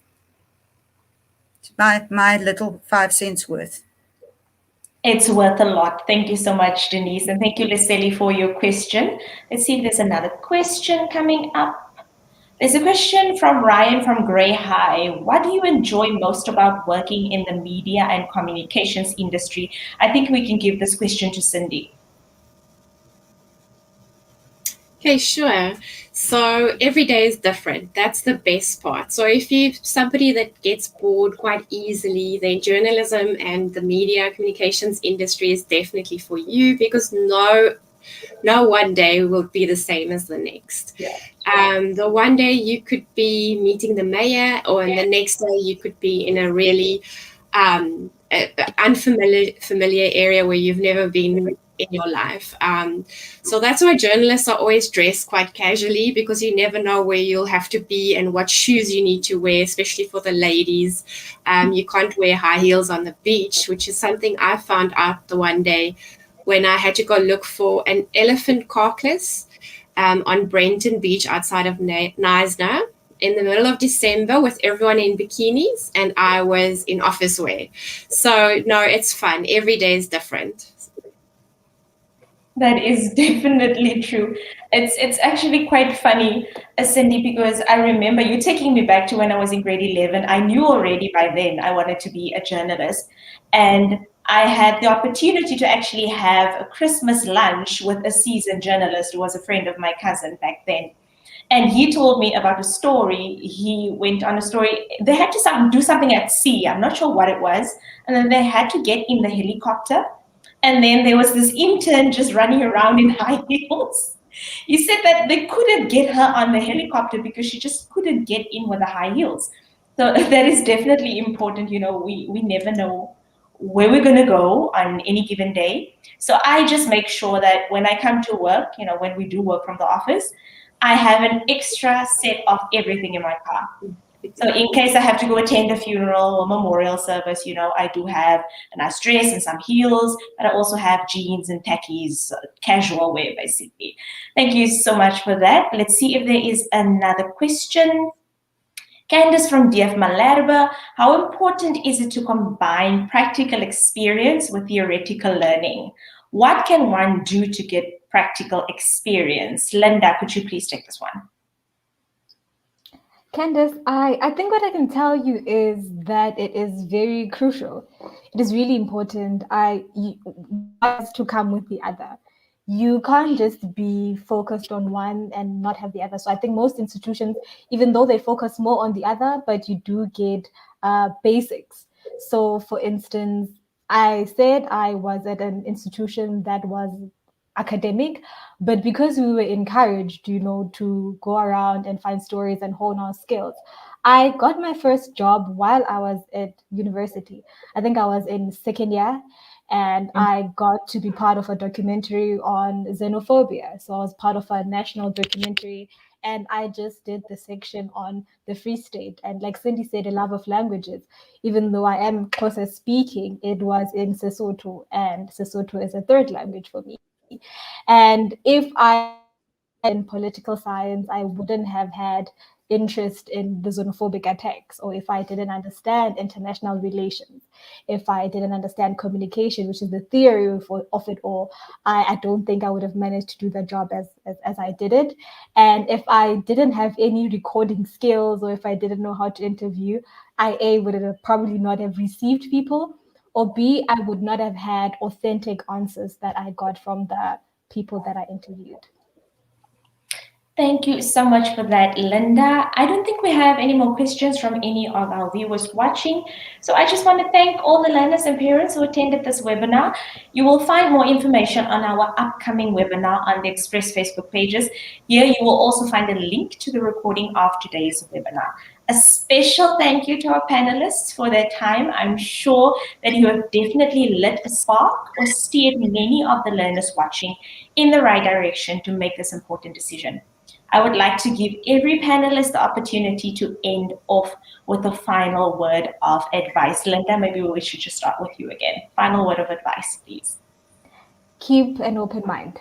It's my little 5 cents worth. It's worth a lot. Thank you so much, Denise. And thank you, Leslie, for your question. Let's see if there's another question coming up. There's a question from Ryan from Grey High. What do you enjoy most about working in the media and communications industry? I think we can give this question to Cindy. Okay, sure. So every day is different. That's the best part. So if you're somebody that gets bored quite easily, then journalism and the media communications industry is definitely for you, because no one day will be the same as the next. Yeah. The one day you could be meeting the mayor, or the next day you could be in a really unfamiliar area where you've never been in your life. So that's why journalists are always dressed quite casually, because you never know where you'll have to be and what shoes you need to wear, especially for the ladies. You can't wear high heels on the beach, which is something I found out the one day when I had to go look for an elephant carcass on Brenton Beach outside of Knysna in the middle of December with everyone in bikinis, and I was in office wear. So no, it's fun. Every day is different. That is definitely true. It's actually quite funny, Cindy, because I remember you taking me back to when I was in grade 11. I knew already by then I wanted to be a journalist. And I had the opportunity to actually have a Christmas lunch with a seasoned journalist who was a friend of my cousin back then. And he told me about a story. He went on a story. They had to do something at sea. I'm not sure what it was. And then they had to get in the helicopter. And then there was this intern just running around in high heels. He said that they couldn't get her on the helicopter because she just couldn't get in with the high heels. So that is definitely important. We never know where we're going to go on any given day. So I just make sure that when I come to work, when we do work from the office, I have an extra set of everything in my car. So in case I have to go attend a funeral or memorial service, I do have a nice dress and some heels, but I also have jeans and khakis, casual wear, basically. Thank you so much for that. Let's see if there is another question. Candice from DF Malherbe, how important is it to combine practical experience with theoretical learning? What can one do to get practical experience? Linda, could you please take this one? Candice, I think what I can tell you is that it is very crucial. It is really important. One has to come with the other. You can't just be focused on one and not have the other. So I think most institutions, even though they focus more on the other, but you do get basics. So for instance, I said I was at an institution that was academic, but because we were encouraged, to go around and find stories and hone our skills, I got my first job while I was at university. I think I was in second year, and I got to be part of a documentary on xenophobia. So I was part of a national documentary, and I just did the section on the Free State. And like Cindy said, a love of languages. Even though I am closer speaking, it was in Sesotho, and Sesotho is a third language for me. And if I in political science, I wouldn't have had interest in the xenophobic attacks, or if I didn't understand international relations, if I didn't understand communication, which is the theory of it all, I don't think I would have managed to do the job as I did it. And if I didn't have any recording skills, or if I didn't know how to interview, I would have probably not have received people, or B, I would not have had authentic answers that I got from the people that I interviewed. Thank you so much for that, Linda. I don't think we have any more questions from any of our viewers watching. So I just want to thank all the learners and parents who attended this webinar. You will find more information on our upcoming webinar on the Express Facebook pages. Here you will also find a link to the recording of today's webinar. A special thank you to our panelists for their time. I'm sure that you have definitely lit a spark or steered many of the learners watching in the right direction to make this important decision. I would like to give every panelist the opportunity to end off with a final word of advice. Linda, maybe we should just start with you again. Final word of advice, please. Keep an open mind.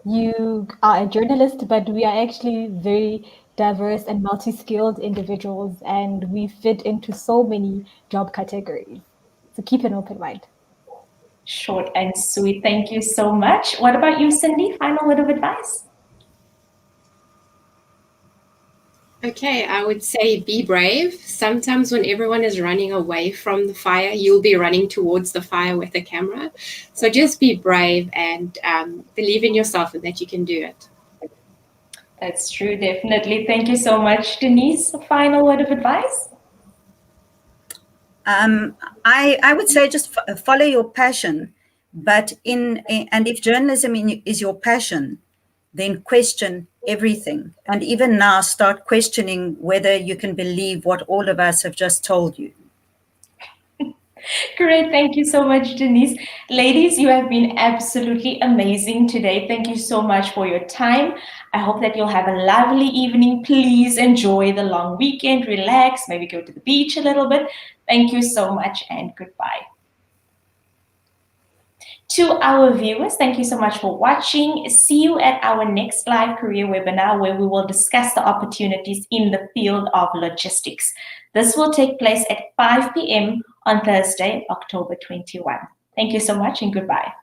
You are a journalist, but we are actually very diverse and multi-skilled individuals, and we fit into so many job categories. So keep an open mind. Short and sweet. Thank you so much. What about you, Cindy? Final word of advice? Okay, I would say be brave. Sometimes when everyone is running away from the fire, you'll be running towards the fire with a camera. So just be brave and believe in yourself and that you can do it. That's true, definitely. Thank you so much, Denise. A final word of advice? I would say just follow your passion, but and if journalism is your passion, then question everything. And even now, start questioning whether you can believe what all of us have just told you. Great. Thank you so much, Denise. Ladies, you have been absolutely amazing today. Thank you so much for your time. I hope that you'll have a lovely evening. Please enjoy the long weekend, relax, maybe go to the beach a little bit. Thank you so much and goodbye. To our viewers, thank you so much for watching. See you at our next live career webinar where we will discuss the opportunities in the field of logistics. This will take place at 5 p.m. on Thursday, October 21. Thank you so much and goodbye.